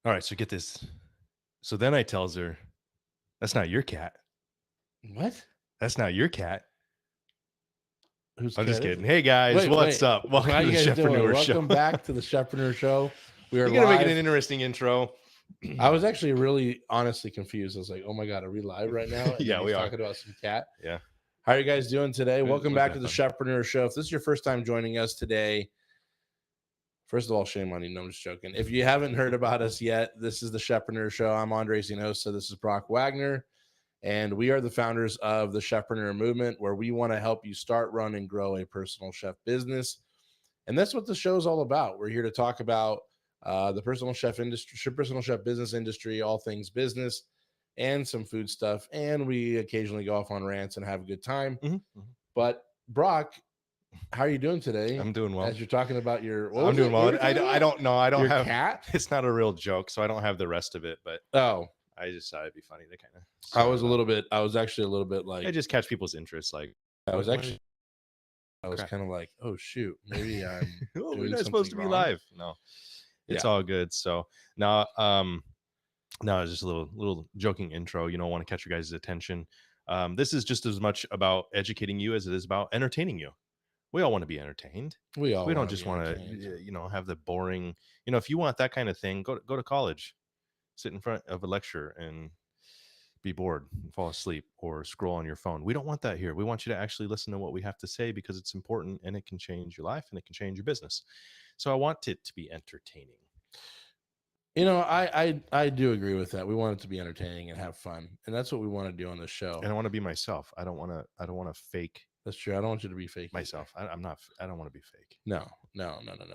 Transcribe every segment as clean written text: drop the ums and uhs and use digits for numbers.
All right, so get this. So then I tells her, "That's not your cat. What? That's not your cat." Whose I'm just cat is kidding. it? Hey guys, Wait, what's wait. up? How Welcome to you the guys doing? Chefpreneur Show. Welcome back to the Chefpreneur Show. We are You're gonna make it an live. interesting intro. I was actually really honestly confused. I was like, oh my God, are we live right now? And then Yeah, he's we are. talking about some cat. Yeah, How are you guys doing today? Welcome we're back to gonna the have fun. Chefpreneur Show. If this is your first time joining us today, first of all, shame on you. No, I'm just joking. If you haven't heard about us yet, this is the Chefpreneur Show. I'm Andre Zinosa. This is Brock Wagner. And we are the founders of the Chefpreneur movement, where we want to help you start, run, and grow a personal chef business. And that's what the show is all about. We're here to talk about the personal chef industry, personal chef business industry, all things business, and some food stuff. And we occasionally go off on rants and have a good time. Mhm. But Brock, how are you doing today? I'm doing well. As you're talking about your, what I'm was doing it? What were well. we talking I about? don't know. I don't Your have. cat? It's not a real joke, so I don't have the rest of it. But Oh, I just thought it'd be funny to kind of I start was it a off. little bit. I was actually a little bit I like. just catch people's interest. Like, I was what actually. I was crap? kind of like, oh shoot, maybe I'm Oh, we're doing not supposed something to be wrong. live. No, it's Yeah. all good. So now, no, it's just a little joking intro. You know, I want to catch your guys' attention. This is just as much about educating you as it is about entertaining you. We all want to be entertained. We all We don't want to be just want entertained. to, have the boring. If you want that kind of thing, go to college, sit in front of a lecture, and be bored and fall asleep or scroll on your phone. We don't want that here. We want you to actually listen to what we have to say because it's important and it can change your life and it can change your business. So I want it to be entertaining. I do agree with that. We want it to be entertaining and have fun, and that's what we want to do on the show. And I want to be myself. I don't want to fake That's true. I don't want you to be fake either. myself. I'm not. I don't want to be fake. No, no, no, no,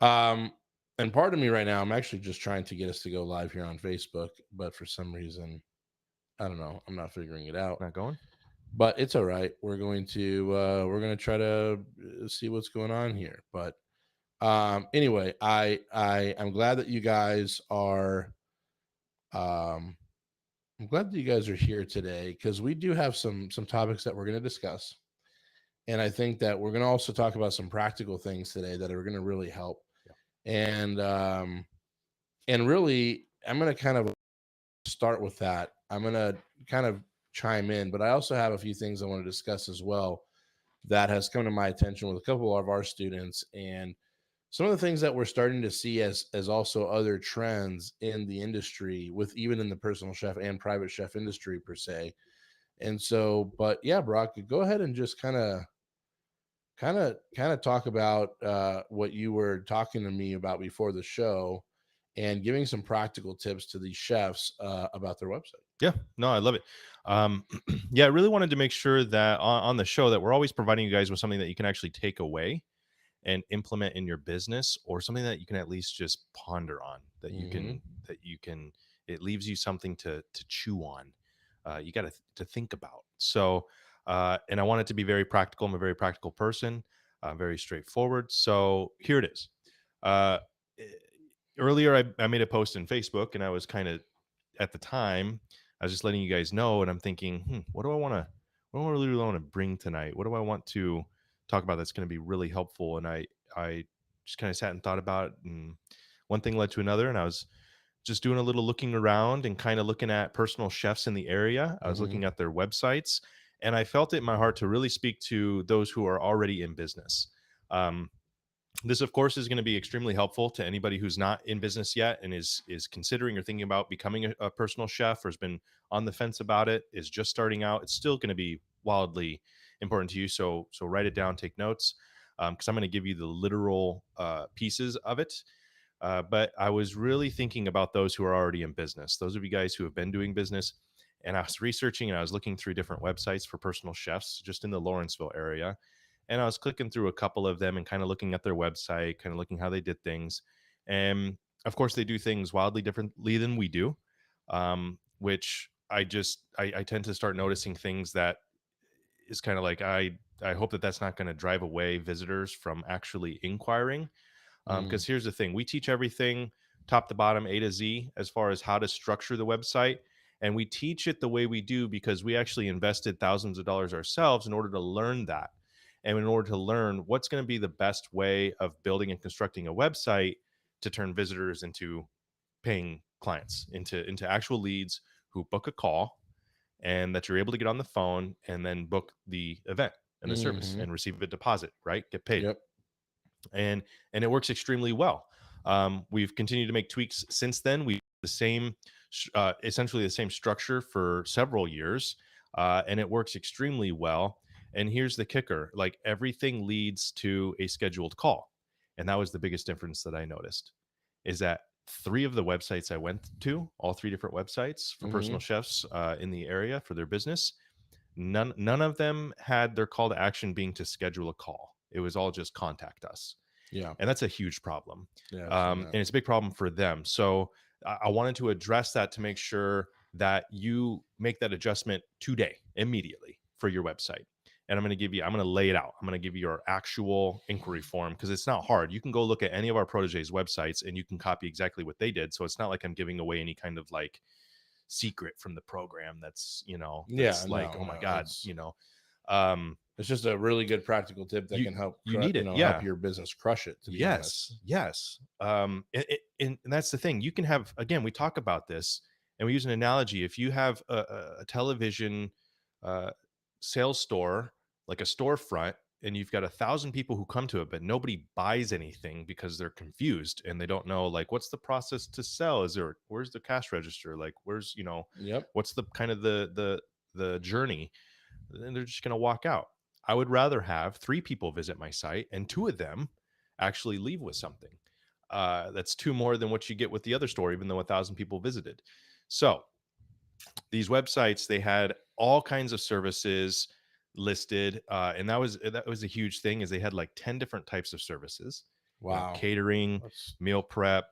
no. And part of me right now, I'm actually just trying to get us to go live here on Facebook, but for some reason, I don't know. I'm not figuring it out. Not going. But it's all right. We're going to try to see what's going on here. But anyway, I'm glad that you guys are I'm glad that you guys are here today because we do have some topics that we're going to discuss. And I think that we're going to also talk about some practical things today that are going to really help. Yeah. And really, I'm going to kind of start with that. I'm going to kind of chime in, but I also have a few things I want to discuss as well that has come to my attention with a couple of our students, and some of the things that we're starting to see as also other trends in the industry, with even in the personal chef and private chef industry per se. And so, but yeah, Brock, go ahead and just kind of talk about what you were talking to me about before the show, and giving some practical tips to these chefs about their website. Yeah. No, I love it. Yeah, I really wanted to make sure that on the show that we're always providing you guys with something that you can actually take away and implement in your business, or something that you can at least just ponder on, that you Mm-hmm. can it leaves you something to chew on. You got to think about. So and I want it to be very practical. I'm a very practical person, very straightforward. So here it is. uh e- Earlier I made a post in Facebook, and I was kind of, at the time, I was just letting you guys know, and I'm thinking, what do I want to really want to bring tonight? What do I want to talk about that's going to be really helpful? And I just kind of sat and thought about it, and one thing led to another, and I was just doing a little looking around and kind of looking at personal chefs in the area. I was Mm-hmm. looking at their websites, and I felt it in my heart to really speak to those who are already in business. Um, this, of course, is going to be extremely helpful to anybody who's not in business yet and is considering or thinking about becoming a personal chef, or has been on the fence about it, is just starting out. It's still going to be wildly important to you. So write it down, take notes, because I'm going to give you the literal pieces of it. But I was really thinking about those who are already in business, those of you guys who have been doing business. And I was researching, and I was looking through different websites for personal chefs just in the Lawrenceville area. And I was clicking through a couple of them and kind of looking at their website, kind of looking how they did things. And of course, they do things wildly differently than we do, which I tend to start noticing things that is kind of like, I hope that that's not going to drive away visitors from actually inquiring. Mm-hmm. Because here's the thing, we teach everything top to bottom, A to Z, as far as how to structure the website. And we teach it the way we do because we actually invested thousands of dollars ourselves in order to learn that. And in order to learn what's going to be the best way of building and constructing a website to turn visitors into paying clients into actual leads who book a call, and that you're able to get on the phone and then book the event and the service Hmm. and receive a deposit, right? Get paid. Yep. And it works extremely well. We've continued to make tweaks since then. We the same, essentially the same structure for several years, and it works extremely well. And here's the kicker: like everything leads to a scheduled call, and that was the biggest difference that I noticed. Is that three of the websites I went to, all three different websites for Hmm. personal chefs in the area for their business, none of them had their call to action being to schedule a call. It was all just contact us, Yeah. and that's a huge problem. Yeah. I've seen that. And it's a big problem for them. So I wanted to address that to make sure that you make that adjustment today, immediately for your website. And I'm going to lay it out. I'm going to give you your actual inquiry form because it's not hard. You can go look at any of our proteges websites and you can copy exactly what they did. So it's not like I'm giving away any kind of like secret from the program that's, Yeah. that's like, No. oh my No. God, um, It's just a really good practical tip that you, can help, you need it. help Yeah. your business crush it. To be honest. Yes, yes. And that's the thing. You can have, again, we talk about this and we use an analogy. If you have a television uh, sales store, like a storefront, and you've got 1,000 people who come to it, but nobody buys anything because they're confused and they don't know, like, what's the process to sell? Where's the cash register? Like, Yep. what's the kind of the journey? Then they're just going to walk out. I would rather have three people visit my site and two of them actually leave with something. That's two more than what you get with the other store, even though 1,000 people visited. So these websites, they had all kinds of services listed, and that was a huge thing. Is they had like 10 different types of services, Wow. catering, That's meal prep,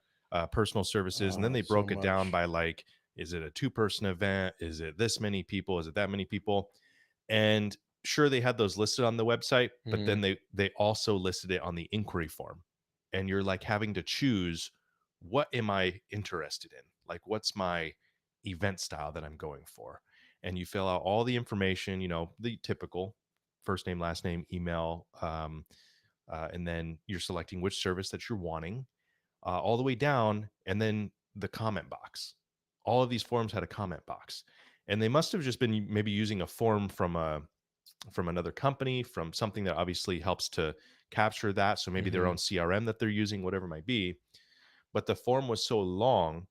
personal services, and then they so broke it down much. by like, is it a 2-person event? Is it this many people? Is it that many people? And sure, they had those listed on the website, but Hmm. then they also listed it on the inquiry form. And you're like having to choose, what am I interested in? Like, what's my event style that I'm going for? And you fill out all the information, the typical first name, last name, email, and then you're selecting which service that you're wanting, all the way down, and then the comment box. All of these forms had a comment box, and they must have just been maybe using a form from another company, from something that obviously helps to capture that. So maybe their Hmm. own CRM that they're using, whatever it might be. But the form was so long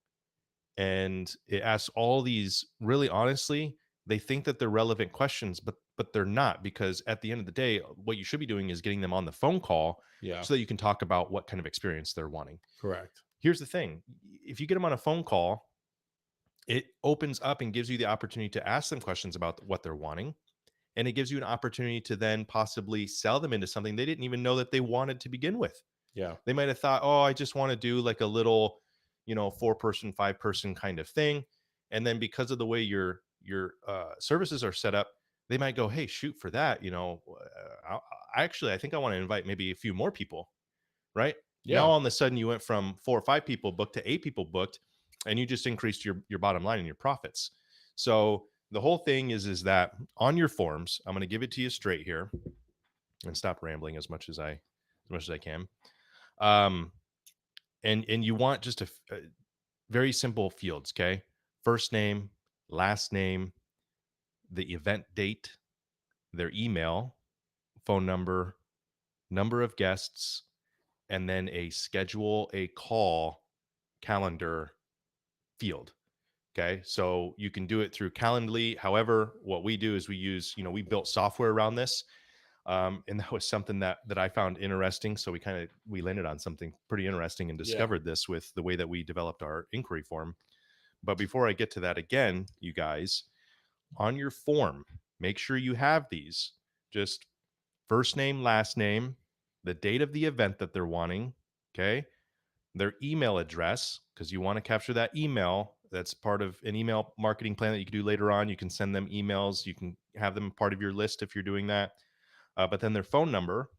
and it asks all these, really honestly, they think that they're relevant questions, but they're not, because at the end of the day, what you should be doing is getting them on the phone call Yeah. so that you can talk about what kind of experience they're wanting. Correct. Here's the thing: if you get them on a phone call, it opens up and gives you the opportunity to ask them questions about what they're wanting. And it gives you an opportunity to then possibly sell them into something they didn't even know that they wanted to begin with. Yeah. They might have thought, oh, I just want to do like a little, 4-person, 5-person kind of thing. And then because of the way your services are set up, they might go, hey, shoot, for that, I think I want to invite maybe a few more people, right? Now Yeah. all of a sudden you went from 4 or 5 people booked to 8 people booked, and you just increased your bottom line and your profits. So the whole thing is that on your forms, I'm going to give it to you straight here and stop rambling as much as I can. Um, and you want just a very simple fields, okay? First name, last name, the event date, their email, phone number, number of guests, and then a schedule a call calendar field. Okay. So you can do it through Calendly. However, what we do is we built software around this. And that was something that I found interesting. So we landed on something pretty interesting and Yeah. discovered this with the way that we developed our inquiry form. But before I get to that, again, you guys, on your form, make sure you have these: just first name, last name, the date of the event that they're wanting. Okay. Their email address, because you want to capture that email. That's part of an email marketing plan that you can do later on. You can send them emails. You can have them part of your list if you're doing that. But then their phone number,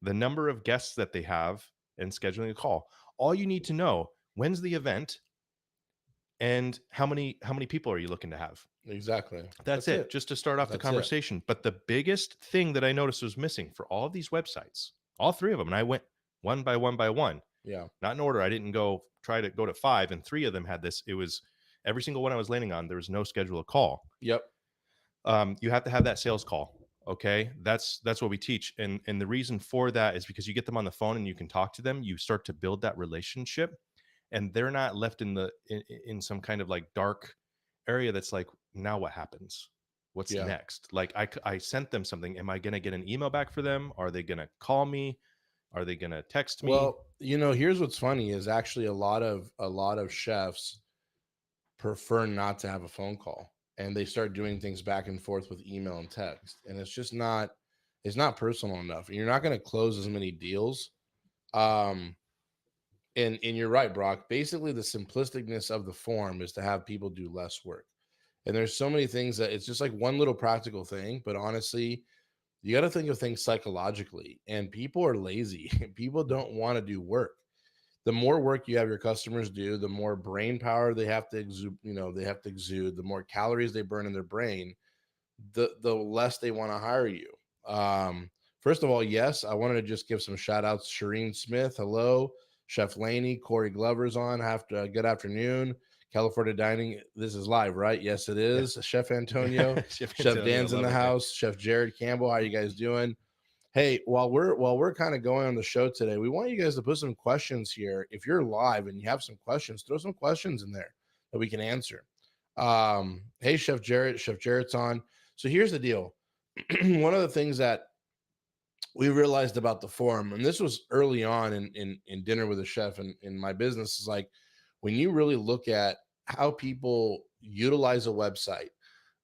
the number of guests that they have, and scheduling a call. All you need to know: when's the event and how many people are you looking to have? Exactly. That's That's it, it. just to start off the That's it. conversation. But the biggest thing that I noticed was missing for all of these websites, all three of them, and I went one by one by one, Yeah. not in order. I didn't go try to go to 5 and 3 of them had this. It was every single one I was landing on, there was no schedule a call. Yep. You have to have that sales call. Okay, that's what we teach, and the reason for that is because you get them on the phone and you can talk to them. You start to build that relationship, and they're not left in some kind of like dark area that's like, now what happens? What's Yeah. next? Like I sent them something. Am I gonna get an email back for them? Are they gonna call me? Are they gonna text me? Well, here's what's funny is actually a lot of chefs prefer not to have a phone call, and they start doing things back and forth with email and text, and it's not personal enough, and you're not going to close as many deals. um and you're right, Brock. Basically, the simplisticness of the form is to have people do less work, and there's so many things that it's just like one little practical thing, but honestly, you got to think of things psychologically, and people are lazy. People don't want to do work. The more work you have your customers do, the more brain power they have to exude, the more calories they burn in their brain, the less they want to hire you. First of all, yes, I wanted to just give some shout outs. Shireen Smith, hello. Chef Laney, Corey Glover's on. Good afternoon. California Dining. This is live, right? Yes, it Yeah. is. Chef Antonio, Chef Chef Antonio, Dan's in love the it, man. house. Chef Jared Campbell, how you guys doing? Hey, while we're kind of going on the show today, we want you guys to put some questions here. If you're live and you have some questions, throw some questions in there that we can answer. Hey, Chef Jarrett's on. So here's the deal. One of the things that we realized about the forum, and this was early on in dinner with a chef in my business, is like when you really look at how people utilize a website,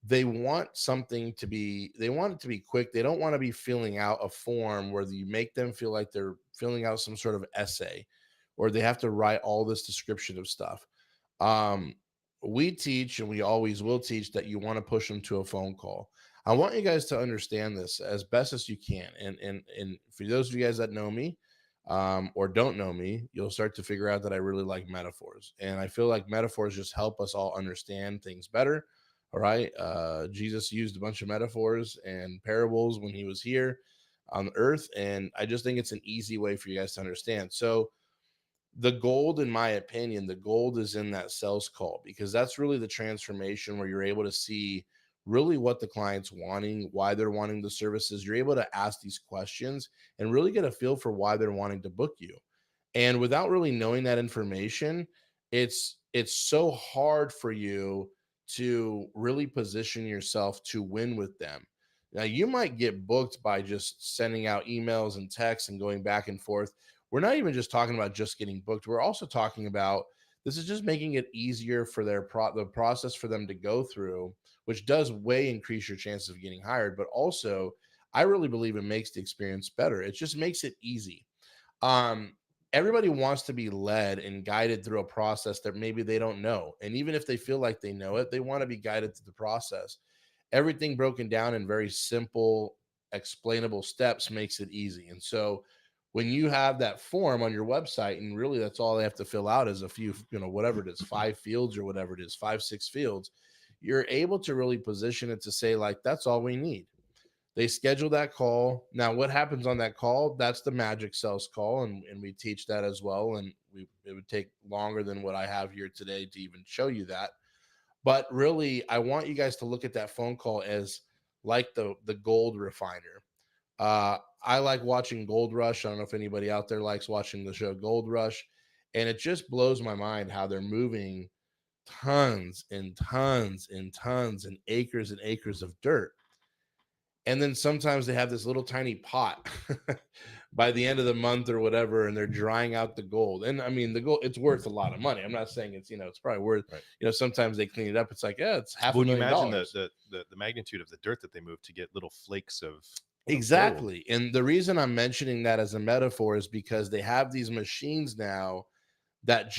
they want it to be quick. They don't want to be filling out a form where you make them feel like they're filling out some sort of essay, or they have to write all this description of stuff. um we teach, and we always will teach, that you want to push them to a phone call. I want you guys to understand this as best as you can, and for those of you guys that know me, or don't know me, you'll start to figure out that I really like metaphors, and I feel like metaphors just help us all understand things better. All right. Jesus used a bunch of metaphors and parables when he was here on earth, and I just think it's an easy way for you guys to understand. So the gold, in my opinion, the gold is in that sales call, because that's really the transformation where you're able to see really what the client's wanting, why they're wanting the services. You're able to ask these questions and really get a feel for why they're wanting to book you. And without really knowing that information, it's so hard for you to really position yourself to win with them. Now, you might get booked by just sending out emails and texts and going back and forth. We're not even just talking about just getting booked. We're also talking about, this is just making it easier for the process for them to go through, which does way increase your chances of getting hired. But also, I really believe it makes the experience better. It just makes it easy. um Everybody wants to be led and guided through a process that maybe they don't know, and even if they feel like they know it, they want to be guided through the process. Everything broken down in very simple, explainable steps makes it easy. And so when you have that form on your website, and really that's all they have to fill out is a few, whatever it is, 5 fields or whatever it is, 5, 6 fields, you're able to really position it to say, like, that's all we need. They schedule that call. Now, what happens on that call? That's the magic sales call, and we teach that as well. And it would take longer than what I have here today to even show you that. But really, I want you guys to look at that phone call as like the gold refiner. I like watching Gold Rush. I don't know if anybody out there likes watching the show Gold Rush, and it just blows my mind how they're moving tons and tons and tons and acres of dirt, and then sometimes they have this little tiny pot by the end of the month or whatever, and they're drying out the gold. And I mean, the gold, it's worth a lot of money. I'm not saying it's probably worth, Right. sometimes they clean it up, it's like, yeah, it's half But a when you million imagine dollars. the magnitude of the dirt that they move to get little flakes of gold. Exactly. And the reason I'm mentioning that as a metaphor is because they have these machines now that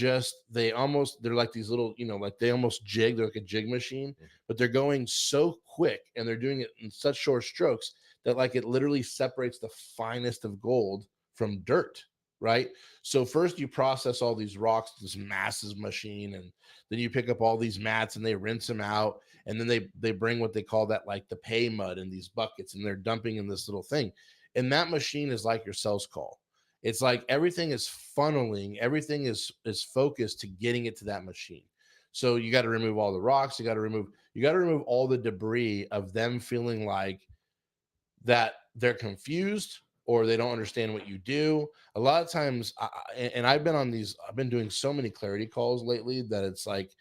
they're like these little, like they almost jig, they're like a jig machine, Mhm. but they're going so quick and they're doing it in such short strokes that like it literally separates the finest of gold from dirt, right? So first you process all these rocks, this massive machine, and then you pick up all these mats and they rinse them out, and then they bring what they call that, like the pay mud, in these buckets, and they're dumping in this little thing. And that machine is like your sales call. It's like everything is funneling, everything is focused to getting it to that machine. So you got to remove all the rocks, you got to remove all the debris of them feeling like that they're confused or they don't understand what you do. A lot of times, and I've been on these, I've been doing so many clarity calls lately that it's like,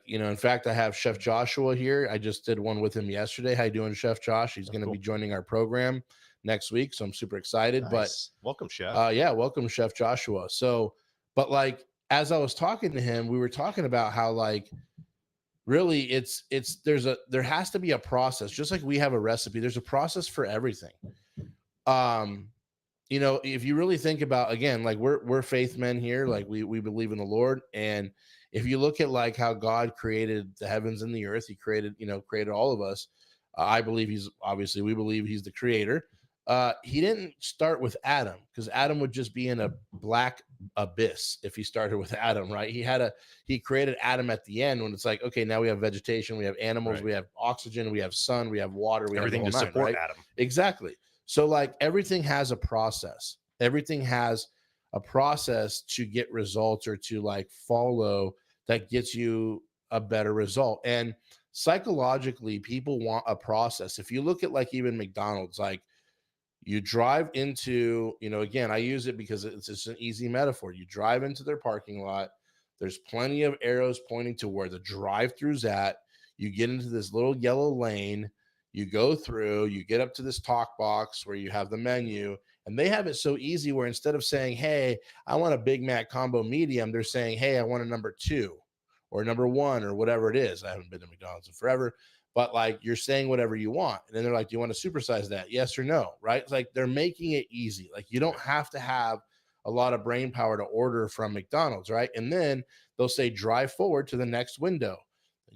in fact, I have Chef Joshua here. I just did one with him yesterday. How you doing, Chef Josh? He's Oh, going to be cool. joining our program next week, so I'm super excited. But Nice. Welcome, chef. yeah, welcome, Chef Joshua. So, but like as I was talking to him, we were talking about how like really there has to be a process, just like we have a recipe. There's a process for everything. Um, if you really think about, again, like we're faith men here, like we believe in the Lord. And if you look at like how God created the heavens and the earth, he created all of us. I believe we believe he's the creator. He didn't start with Adam, because Adam would just be in a black abyss if he started with Adam, right? He created Adam at the end, when it's like, okay, now we have vegetation, we have animals, Right. we have oxygen, we have sun, we have water, we have the Everything whole to nine, support right? Adam. Exactly. So like everything has a process. Everything has a process to get results, or to like follow, that gets you a better result. And psychologically, people want a process. If you look at like even McDonald's, like you drive into, again, I use it because it's just an easy metaphor. You drive into their parking lot. There's plenty of arrows pointing to where the drive-through's at. You get into this little yellow lane. You go through, you get up to this talk box where you have the menu, and they have it so easy where instead of saying, hey, I want a Big Mac combo medium, they're saying, hey, I want a number 2 or number 1 or whatever it is. I haven't been to McDonald's in forever, but like you're saying whatever you want. And then they're like, do you want to supersize that? Yes or no? Right. It's like they're making it easy. Like you don't have to have a lot of brain power to order from McDonald's. Right. And then they'll say, drive forward to the next window.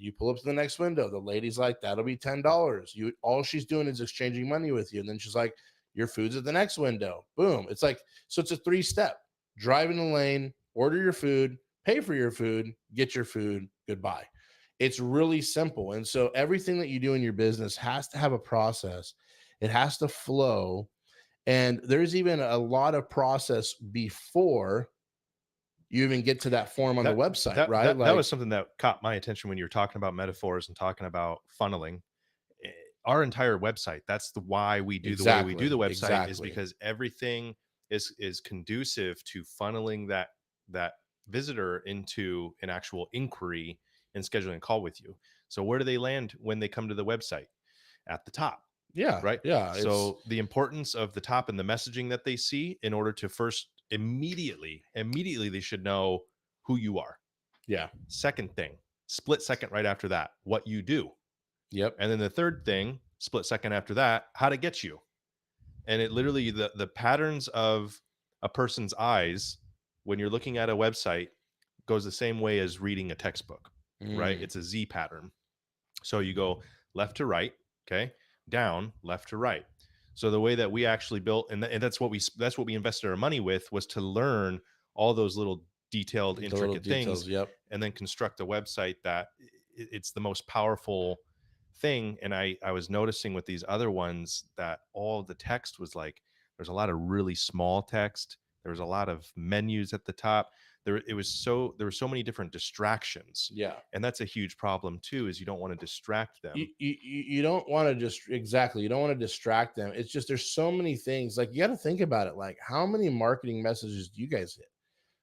You pull up to the next window. The lady's like, that'll be $10. All she's doing is exchanging money with you. And then she's like, your food's at the next window. Boom. It's like, so it's a 3-step: drive in the lane, order your food, pay for your food, get your food, goodbye. It's really simple. And so everything that you do in your business has to have a process. It has to flow. And there's even a lot of process before you even get to that form on the That website, that right? that that Like, was something that caught my attention when you were talking about metaphors and talking about funneling. Eh, Our entire website, that's the why we do the way we do exactly, the website, is exactly. because everything is conducive to funneling that visitor into an actual inquiry and scheduling a call with you. So where do they land when they come to the website? At the top, Yeah, right? yeah. So the importance of the top and the messaging that they see, in order to first immediately they should know who you are. Yeah. Second thing, split second right after that, what you do. Yep. And then the third thing, split second after that, how to get you. And it literally, the patterns of a person's eyes when you're looking at a website goes the same way as reading a textbook, right? Mm, It's a Z pattern. So you go left to right, okay, down, left to right. So the way that we actually built, and that's what we invested our money with, was to learn all those little detailed, the little intricate things, details. Yep. and then construct a website that it's the most powerful thing. And I was noticing with these other ones that all the text was like, there's a lot of really small text. There was a lot of menus at the top. There were so many different distractions, Yeah. and that's a huge problem too, is you don't want to distract you, them. you you don't want to just exactly, you don't want to distract them. It's just there's so many things. Like you got to think about it. Like how many marketing messages do you guys hit?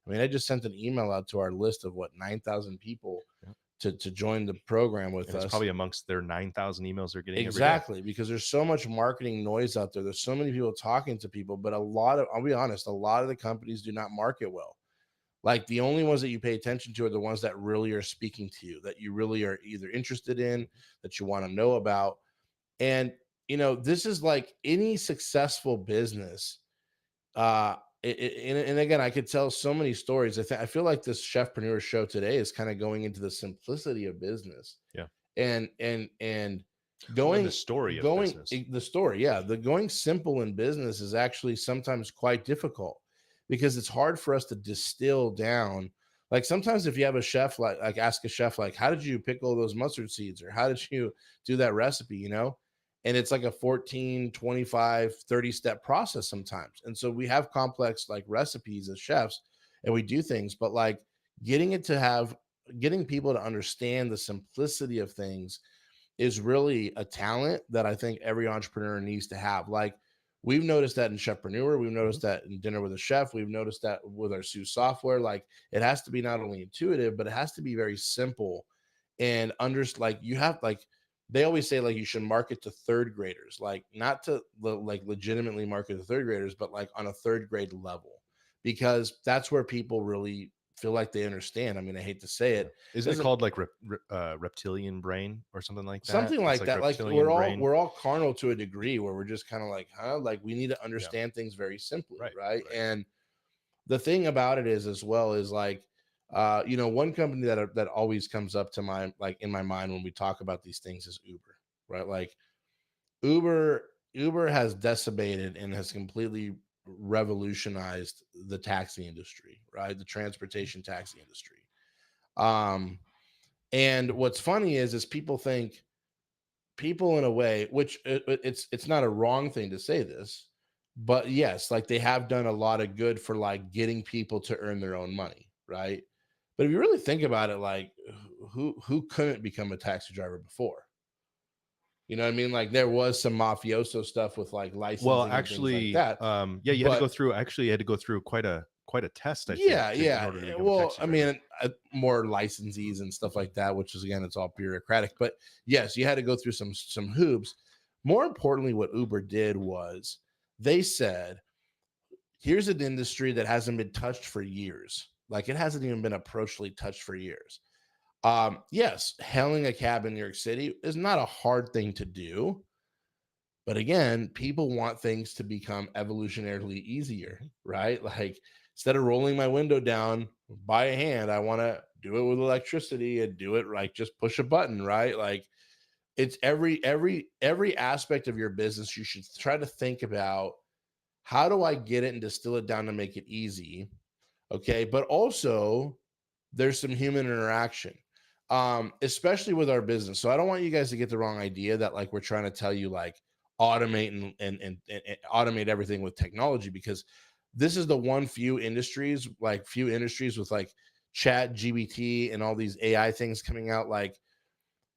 I mean, I just sent an email out to our list of what 9,000 people Yeah. to join the program with And it's us. probably amongst their 9,000 emails they're getting every day. Exactly, because there's so much marketing noise out there. There's so many people talking to people, but a lot of, I'll be honest, a lot of the companies do not market well. Like the only ones that you pay attention to are the ones that really are speaking to you, that you really are either interested in, that you want to know about. And this is like any successful business. And again, I could tell so many stories. I feel like this Chefpreneur Show today is kind of going into the simplicity of business, Yeah. and Well, in the going story of going business. the story. Yeah, the going simple in business is actually sometimes quite difficult, because it's hard for us to distill down. Like sometimes if you have a chef, like ask a chef, like, how did you pick all those mustard seeds, or how did you do that recipe, and it's like a 14, 25, 30 step process sometimes. And so we have complex like recipes as chefs and we do things, but like getting it to have getting people to understand the simplicity of things is really a talent that I think every entrepreneur needs to have. Like we've noticed that in Chefpreneur, we've Mhm. noticed that in Dinner with a Chef, we've noticed that with our Sue software. Like it has to be not only intuitive, but it has to be very simple and under like you have like they always say like you should market to third graders, like not to like legitimately market to third graders, but like on a third grade level, because that's where people really feel like they understand. I mean, I hate to say Yeah. it, Isn't it doesn't called like reptilian brain or something like that? something It's like like that. Like reptilian brain. we're all carnal to a degree where we're just kind of like, huh? Like we need to Yeah. understand things very simply, Right. right? Right. And the thing about it is as well is like one company that always comes up to my like in my mind when we talk about these things is Uber, right? Like Uber has decimated and has completely revolutionized the taxi industry, right? The transportation taxi industry. Um, and what's funny is people think people in a way, which it's not a wrong thing to say this, but yes, like they have done a lot of good for like getting people to earn their own money, right? But if you really think about it, like who couldn't become a taxi driver before? You know what I mean? Like there was some mafioso stuff with like Well, licensing and things like actually, that. yeah, you had to But go through. Actually, you had to go through quite a test, I think, yeah, to in yeah. order to become a Well, taxi I driver. mean, more licensees and stuff like that, which is again, it's all bureaucratic. But yes, you had to go through some hoops. More importantly, what Uber did was they said, "Here's an industry that hasn't been touched for years. Like it hasn't even been approachly touched for years. Yes, hailing a cab in New York City is not a hard thing to do." But again, people want things to become evolutionarily easier, Mhm. right? Like instead of rolling my window down by hand, I want to do it with electricity and do it like just push a button, right? Like it's every aspect of your business you should try to think about how do I get it and distill it down to make it easy, okay? But also there's some human interaction, especially with our business. So I don't want you guys to get the wrong idea that like we're trying to tell you like automate and automate everything with technology, because this is the few industries with like chat GBT and all these AI things coming out. Like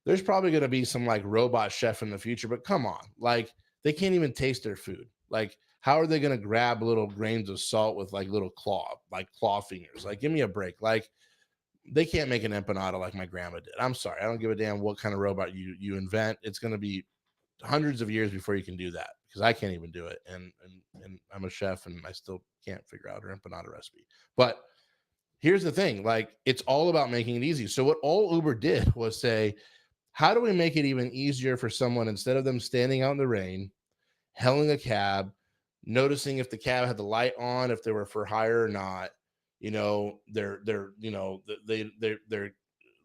there's probably going to be some like robot chef in the future, but come on, like they can't even taste their food. Like how are they going to grab little grains of salt with like little claw fingers? Like give me a break. Like they can't make an empanada like my grandma did. I'm sorry. I don't give a damn what kind of robot you invent. It's going to be hundreds of years before you can do that, because I can't even do it. And I'm a chef and I still can't figure out her empanada recipe. But here's the thing, like it's all about making it easy. So what all Uber did was say, how do we make it even easier for someone, instead of them standing out in the rain, hailing a cab, noticing if the cab had the light on, if they were for hire or not. They're they're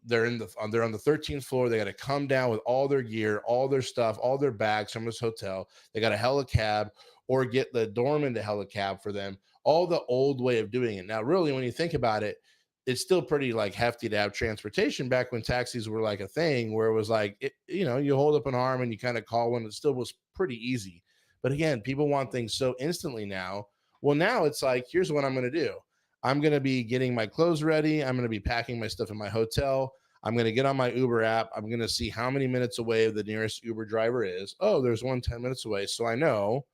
on the 13th floor. They got to come down with all their gear, all their stuff, all their bags from this hotel. They got to hail a cab or get the doorman to hail a cab for them. All the old way of doing it. Now, really, when you think about it, it's still pretty like hefty to have transportation back when taxis were like a thing, where it was like you hold up an arm and you kind of call one. It still was pretty easy. But again, people want things so instantly now. Well, now it's like, here's what I'm going to do. I'm going to be getting my clothes ready. I'm going to be packing my stuff in my hotel. I'm going to get on my Uber app. I'm going to see how many minutes away the nearest Uber driver is. Oh, there's one 10 minutes away. So I know,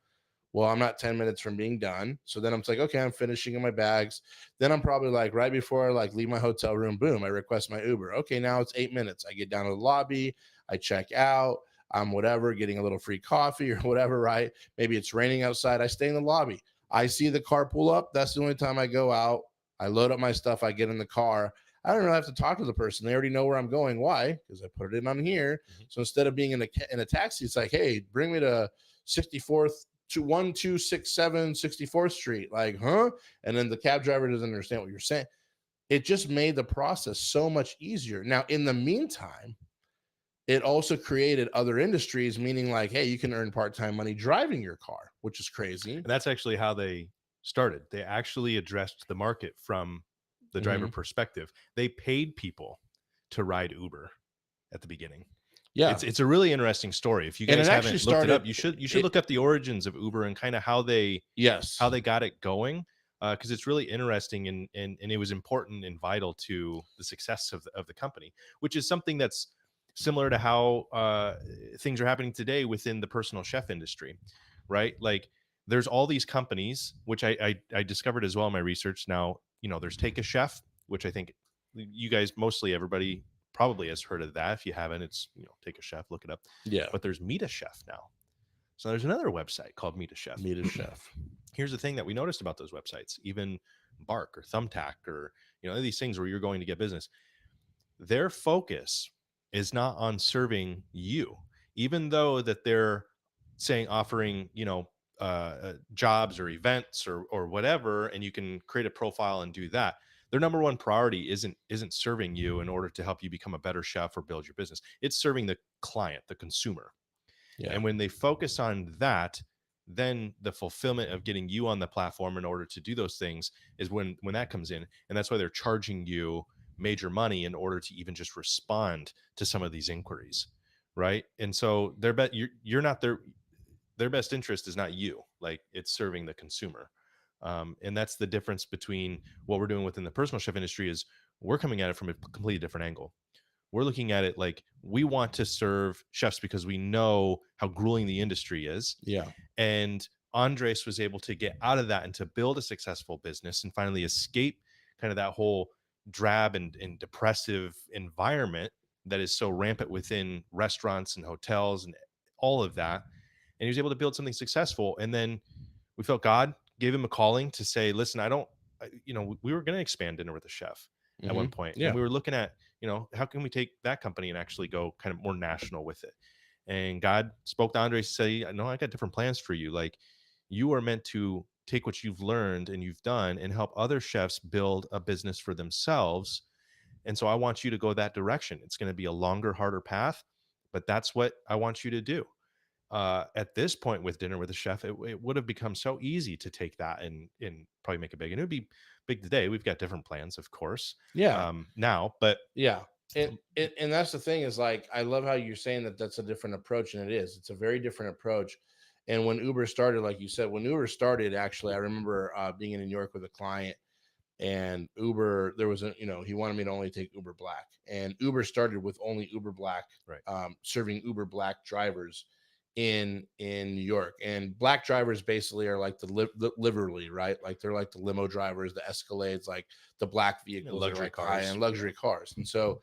well, I'm not 10 minutes from being done. So then I'm like, okay, I'm finishing in my bags. Then I'm probably like right before I like leave my hotel room, boom, I request my Uber. Okay, now it's 8 minutes. I get down to the lobby, I check out. I'm whatever, getting a little free coffee or whatever, right? Maybe it's raining outside. I stay in the lobby. I see the car pull up. That's the only time I go out. I load up my stuff. I get in the car. I don't really have to talk to the person. They already know where I'm going. Why? Because I put it in on here. Mhm. So instead of being in a taxi, it's like, hey, bring me to 64th to 1267 64th Street. Like, huh? And then the cab driver doesn't understand what you're saying. It just made the process so much easier. Now, in the meantime, it also created other industries, meaning like, hey, you can earn part-time money driving your car, which is crazy. And that's actually how they started. They actually addressed the market from the driver Mhm. perspective. They paid people to ride Uber at the beginning. Yeah. It's a really interesting story. If you And it guys actually haven't looked it up, started, you should it, look up the origins of Uber and kind of how yes. they got it going, because it's really interesting, and it was important and vital to the success of the company, which is something that's similar to how things are happening today within the personal chef industry, right? Like there's all these companies, which I discovered as well in my research. Now, there's Take a Chef, which I think you guys, mostly everybody probably has heard of that. If you haven't, it's, Take a Chef, look it up. Yeah. But there's Meet a Chef now. So there's another website called Meet a Chef. Meet a chef. Here's the thing that we noticed about those websites, even Bark or Thumbtack, or these things where you're going to get business. Their focus is not on serving you, even though that they're saying offering jobs or events or whatever, and you can create a profile and do that. Their number one priority isn't serving you in order to help you become a better chef or build your business. It's serving the client, the consumer. Yeah. And when they focus on that, then the fulfillment of getting you on the platform in order to do those things is when that comes in. And that's why they're charging you major money in order to even just respond to some of these inquiries. Right. And so you're not their best interest is not you, like it's serving the consumer. And that's the difference between what we're doing within the personal chef industry. Is we're coming at it from a completely different angle. We're looking at it like we want to serve chefs because we know how grueling the industry is. Yeah. And Andres was able to get out of that and to build a successful business and finally escape kind of that whole drab and depressive environment that is so rampant within restaurants and hotels and all of that. And he was able to build something successful. And then we felt God gave him a calling to say, listen, we were going to expand Dinner with a Chef at one point. Yeah. And we were looking at, how can we take that company and actually go kind of more national with it? And God spoke to Andre to say, no, I got different plans for you. Like you are meant to take what you've learned and you've done and help other chefs build a business for themselves. And so I want you to go that direction. It's going to be a longer, harder path, but that's what I want you to do. At this point with Dinner with a Chef, it would have become so easy to take that and probably make it big. And it would be big today. We've got different plans, of course, Yeah. now, but Yeah. And that's the thing is like, I love how you're saying that that's a different approach. And it is, it's a very different approach. And when Uber started, like you said, when Uber started, actually, I remember being in New York with a client, and Uber, there was he wanted me to only take Uber Black, and Uber started with only Uber Black, right. Serving Uber Black drivers in New York. And black drivers basically are like livery, right? Like they're like the limo drivers, the Escalades, like the black vehicles, luxury like cars. high-end luxury cars. And so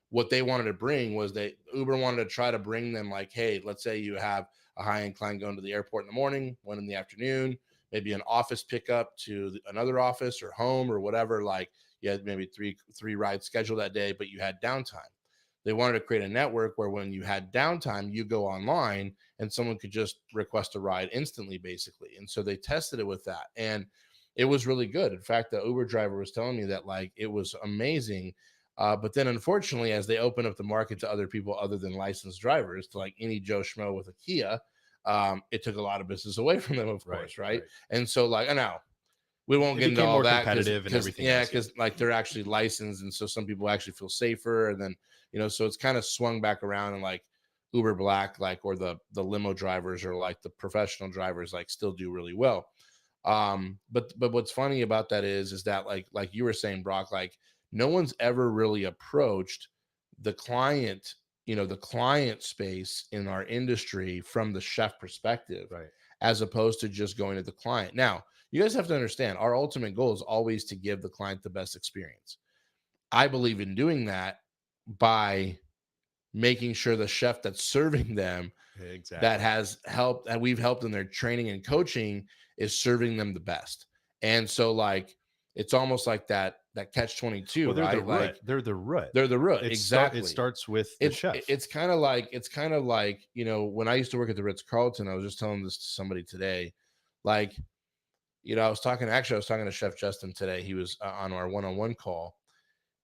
what they wanted to bring was Uber wanted to try to bring them like, hey, let's say you have a high-end client going to the airport in the morning, one in the afternoon, maybe an office pickup to another office or home or whatever. Like you had maybe three rides scheduled that day, but you had downtime. They wanted to create a network where when you had downtime, you go online and someone could just request a ride instantly, basically. And so they tested it with that, and it was really good. In fact, the Uber driver was telling me that like it was amazing. But then unfortunately, as they open up the market to other people other than licensed drivers, to like any Joe Schmo with a Kia, it took a lot of business away from them, of course, right? And so like, I know we won't get into all that competitive and everything. Yeah, because like they're actually licensed, and so some people actually feel safer. And then so it's kind of swung back around, and like Uber Black, like, or the limo drivers or like the professional drivers, like still do really well. But what's funny about that is that like you were saying, Brock, like no one's ever really approached the client, the client space in our industry from the chef perspective, right, as opposed to just going to the client. Now, you guys have to understand, our ultimate goal is always to give the client the best experience. I believe in doing that by making sure the chef that's serving them, that has helped, and we've helped in their training and coaching, is serving them the best. And so like it's almost like that catch 22, well, they're right? the root. Like they're the root. they're the root. Exactly. It starts with the chef. It's kind of like when I used to work at the Ritz-Carlton, I was just telling this to somebody today, like I was talking to Chef Justin today. He was on our one-on-one call,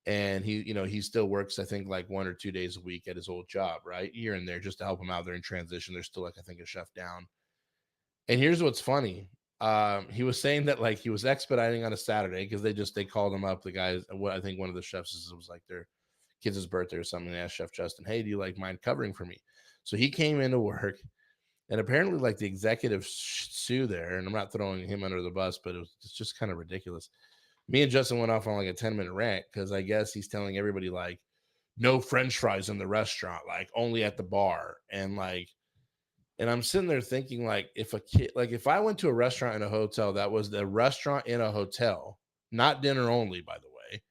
and he still works, I think, like 1 or 2 days a week at his old job, right, here and there, just to help him out there in transition. There's still like, I think, a chef down. And here's what's funny. He was saying that like he was expediting on a Saturday because they called him up. The guys, what I think one of the chefs was like their kid's birthday or something, and asked Chef Justin, hey, do you like mind covering for me? So he came into work, and apparently like the executive sous there, and I'm not throwing him under the bus, but it's just kind of ridiculous. Me and Justin went off on like a 10-minute rant because I guess he's telling everybody like no French fries in the restaurant, like only at the bar. And like, and I'm sitting there thinking like if a kid, like if I went to a restaurant in a hotel that was the restaurant in a hotel, not dinner only, by the way,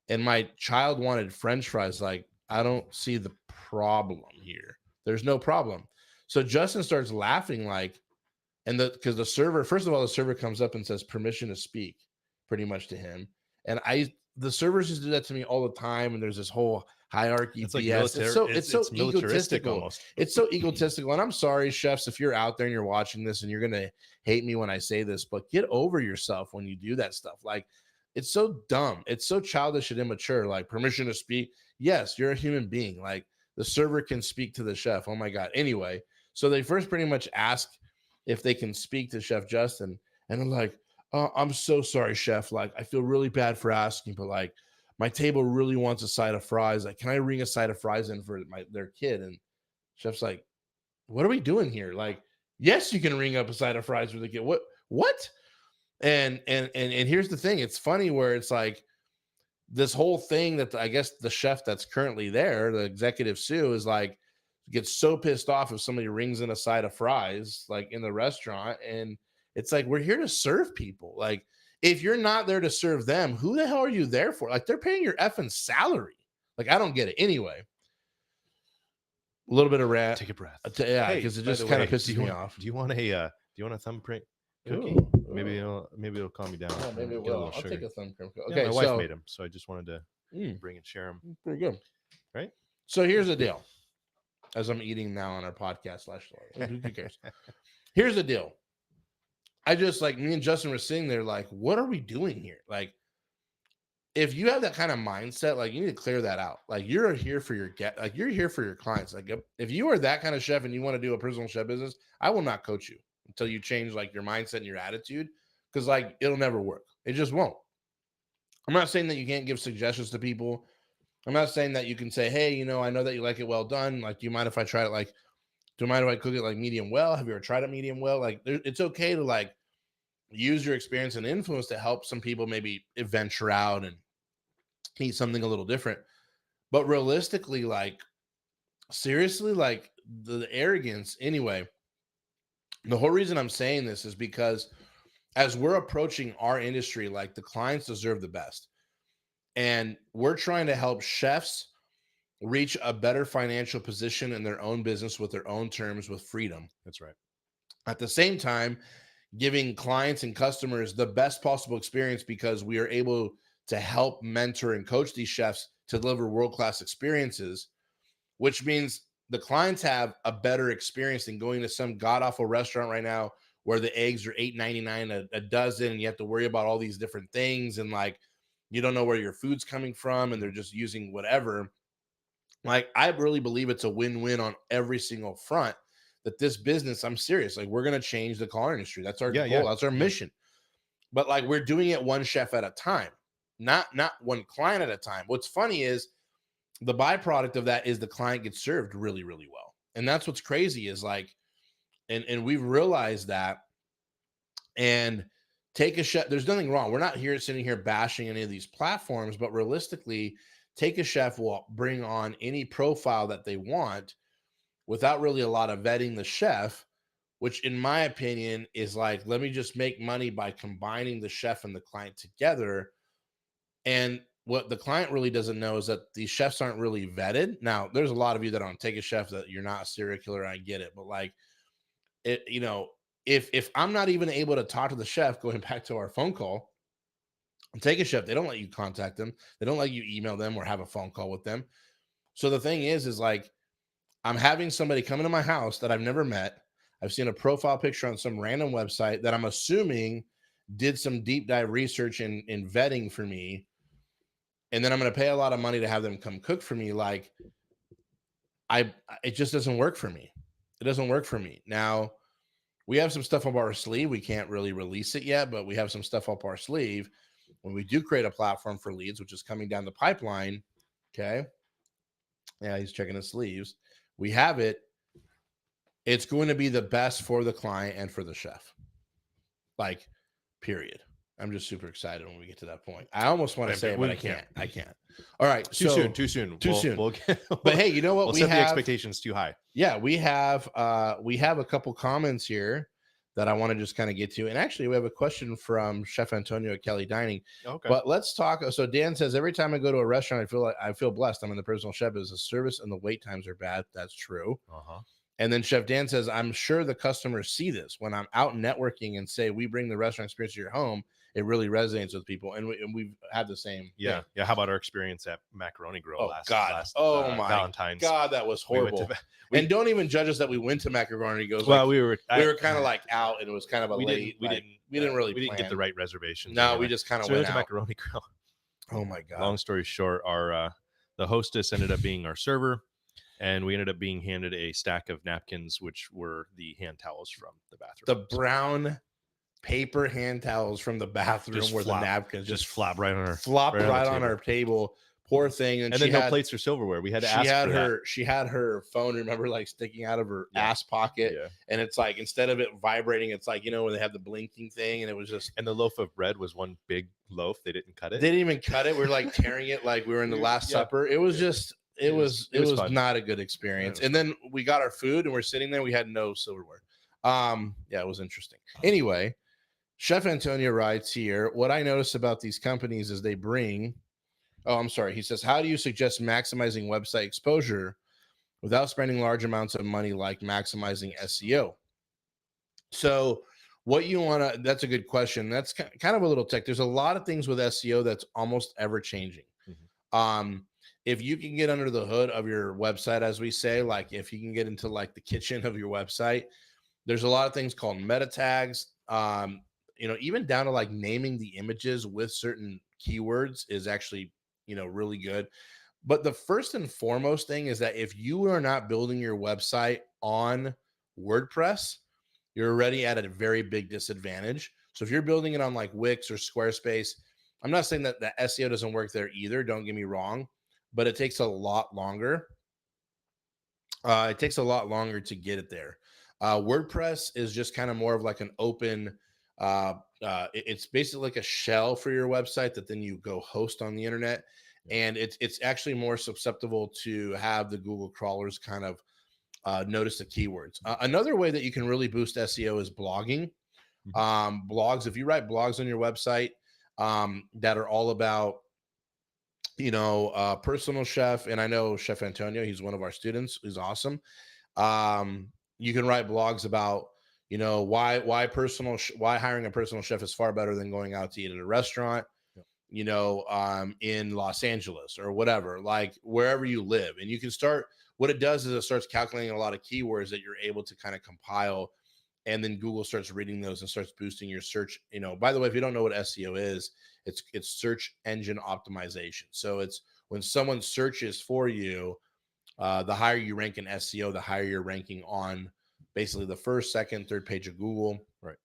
and my child wanted French fries, like I don't see the problem here. There's no problem. So Justin starts laughing like, and because the server, first of all, the server comes up and says permission to speak pretty much to him. And the servers just do that to me all the time. And there's this whole hierarchy. It's like BS. It's so militaristic egotistical. almost. It's so egotistical. And I'm sorry, chefs, if you're out there and you're watching this and you're going to hate me when I say this, but get over yourself when you do that stuff. Like, it's so dumb. It's so childish and immature. Like, permission to speak. Yes, you're a human being. Like, the server can speak to the chef. Oh my God. Anyway, so they first pretty much ask if they can speak to Chef Justin, and I'm like, oh, I'm so sorry, chef. Like, I feel really bad for asking, but like, my table really wants a side of fries. Like, can I ring a side of fries in for their kid? And chef's like, what are we doing here? Like, yes, you can ring up a side of fries for the kid. What? And here's the thing. It's funny where it's like this whole thing that I guess the chef that's currently there, the executive sous, is like, gets so pissed off if somebody rings in a side of fries like in the restaurant. And it's like, we're here to serve people. Like, if you're not there to serve them, who the hell are you there for? Like, they're paying your effing salary. Like, I don't get it. Anyway, a little bit of rant. Take a breath. Yeah, because it just kind of pisses me off. Do you want a thumbprint cookie? Ooh. Maybe it'll calm me down. Yeah, maybe it will. I'll take a thumbprint. Okay, my wife made them, so I just wanted to bring and share them. Pretty good, right? So here's the deal. As I'm eating now on our podcast who cares? Here's the deal. I just, like, me and Justin were sitting there like, what are we doing here? Like, if you have that kind of mindset, like, you need to clear that out. Like, you're here for your you're here for your clients. Like, if you are that kind of chef and you want to do a personal chef business, I will not coach you until you change like your mindset and your attitude, because like it'll never work. It just won't. I'm not saying that you can't give suggestions to people. I'm not saying that you can say, hey, I know that you like it well done. Like, do you mind if I try it? Like, do you mind if I cook it like medium well? Have you ever tried it medium well? Like, it's okay to like use your experience and influence to help some people maybe venture out and eat something a little different. But realistically, like, seriously, like the arrogance. Anyway, the whole reason I'm saying this is because as we're approaching our industry, like, the clients deserve the best. And we're trying to help chefs reach a better financial position in their own business with their own terms, with freedom. That's right. At the same time, giving clients and customers the best possible experience, because we are able to help mentor and coach these chefs to deliver world-class experiences, which means the clients have a better experience than going to some god-awful restaurant right now where the eggs are $8.99 a dozen, and you have to worry about all these different things, and like, you don't know where your food's coming from, and they're just using whatever. Like, I really believe it's a win-win on every single front, that this business, I'm serious, like, we're going to change the culinary industry. That's our goal. That's our mission. But like, we're doing it one chef at a time, not one client at a time. What's funny is the byproduct of that is the client gets served really, really well. And that's what's crazy is like, and we've realized that. And Take a Chef, there's nothing wrong. We're not here sitting here bashing any of these platforms, but realistically, Take a Chef will bring on any profile that they want without really a lot of vetting the chef, which in my opinion is like, let me just make money by combining the chef and the client together. And what the client really doesn't know is that these chefs aren't really vetted. Now, there's a lot of you that don't Take a Chef that you're not a serial killer. I get it. But like, it, if I'm not even able to talk to the chef, going back to our phone call, Take a Chef, they don't let you contact them. They don't let you email them or have a phone call with them. So the thing is like, I'm having somebody come into my house that I've never met. I've seen a profile picture on some random website that I'm assuming did some deep dive research and vetting for me. And then I'm going to pay a lot of money to have them come cook for me. Like, it just doesn't work for me. It doesn't work for me. Now, we have some stuff up our sleeve. We can't really release it yet, but we have some stuff up our sleeve. When we do create a platform for leads, which is coming down the pipeline, Okay. Yeah, he's checking his sleeves. We have it. It's going to be the best for the client and for the chef. Like, period. I'm just super excited when we get to that point. I almost want to say it, but I can't. I can't. All right. Too soon. Too soon. Too soon. We'll But hey, you know what? we'll We set have the expectations too high. Yeah, we have a couple comments here that I want to just kind of get to. And actually, we have a question from Chef Antonio at Kelly Dining. Okay. But let's talk. So Dan says, every time I go to a restaurant, I feel blessed. I'm in the personal chef business. The service and the wait times are bad. That's true. And then Chef Dan says, I'm sure the customers see this when I'm out networking and say, we bring the restaurant experience to your home. It really resonates with people. And we've had the same. Yeah. thing. Yeah. How about our experience at Macaroni Grill Oh, last my Valentine's? God, that was horrible. And don't even judge us that we went to Macaroni Grill. Well, we were kind of like out, and it was kind of a late. We didn't get the right reservations. No, we just kind of went to out. Macaroni Grill. Oh my God. Long story short, our the hostess ended up being our server, and we ended up being handed a stack of napkins, which were the hand towels from the bathroom. The brown paper hand towels from the bathroom where the napkins just flop right on our table. Poor thing. And then no plates or silverware. We had to ask she had her phone, remember, like sticking out of her ass pocket. Yeah. And it's like, instead of it vibrating, it's like, when they have the blinking thing, and it was just. And the loaf of bread was one big loaf. They didn't cut it. They didn't even cut it. We were like tearing it like we were in the Last Supper. It was just. It was not a good experience. And then we got our food and we're sitting there. We had no silverware. It was interesting. Anyway, Chef Antonio writes here, what I notice about these companies is they bring, he says, how do you suggest maximizing website exposure without spending large amounts of money, like maximizing SEO? So what you want to, that's a good question. That's kind of a little tech. There's a lot of things with SEO that's almost ever changing. If you can get under the hood of your website, as we say, like if you can get into like the kitchen of your website, there's a lot of things called meta tags. Even down to like naming the images with certain keywords is actually, really good. But the first and foremost thing is that if you are not building your website on WordPress, you're already at a very big disadvantage. So if you're building it on like Wix or Squarespace, I'm not saying that the SEO doesn't work there either. Don't get me wrong. But it takes a lot longer. It takes a lot longer to get it there. WordPress is just kind of more of like an open, it's basically like a shell for your website that then you go host on the internet. And it's actually more susceptible to have the Google crawlers kind of notice the keywords. Another way that you can really boost SEO is blogging. Blogs, if you write blogs on your website that are all about, personal chef, and I know Chef Antonio, he's one of our students, he's awesome. You can write blogs about, why hiring a personal chef is far better than going out to eat at a restaurant, in Los Angeles or whatever, like wherever you live. And you can start, what it does is it starts calculating a lot of keywords that you're able to kind of compile, and then Google starts reading those and starts boosting your search. By the way, if you don't know what SEO is, it's search engine optimization. So it's when someone searches for you, the higher you rank in SEO, the higher you're ranking on basically the first, second, third page of Google. Right.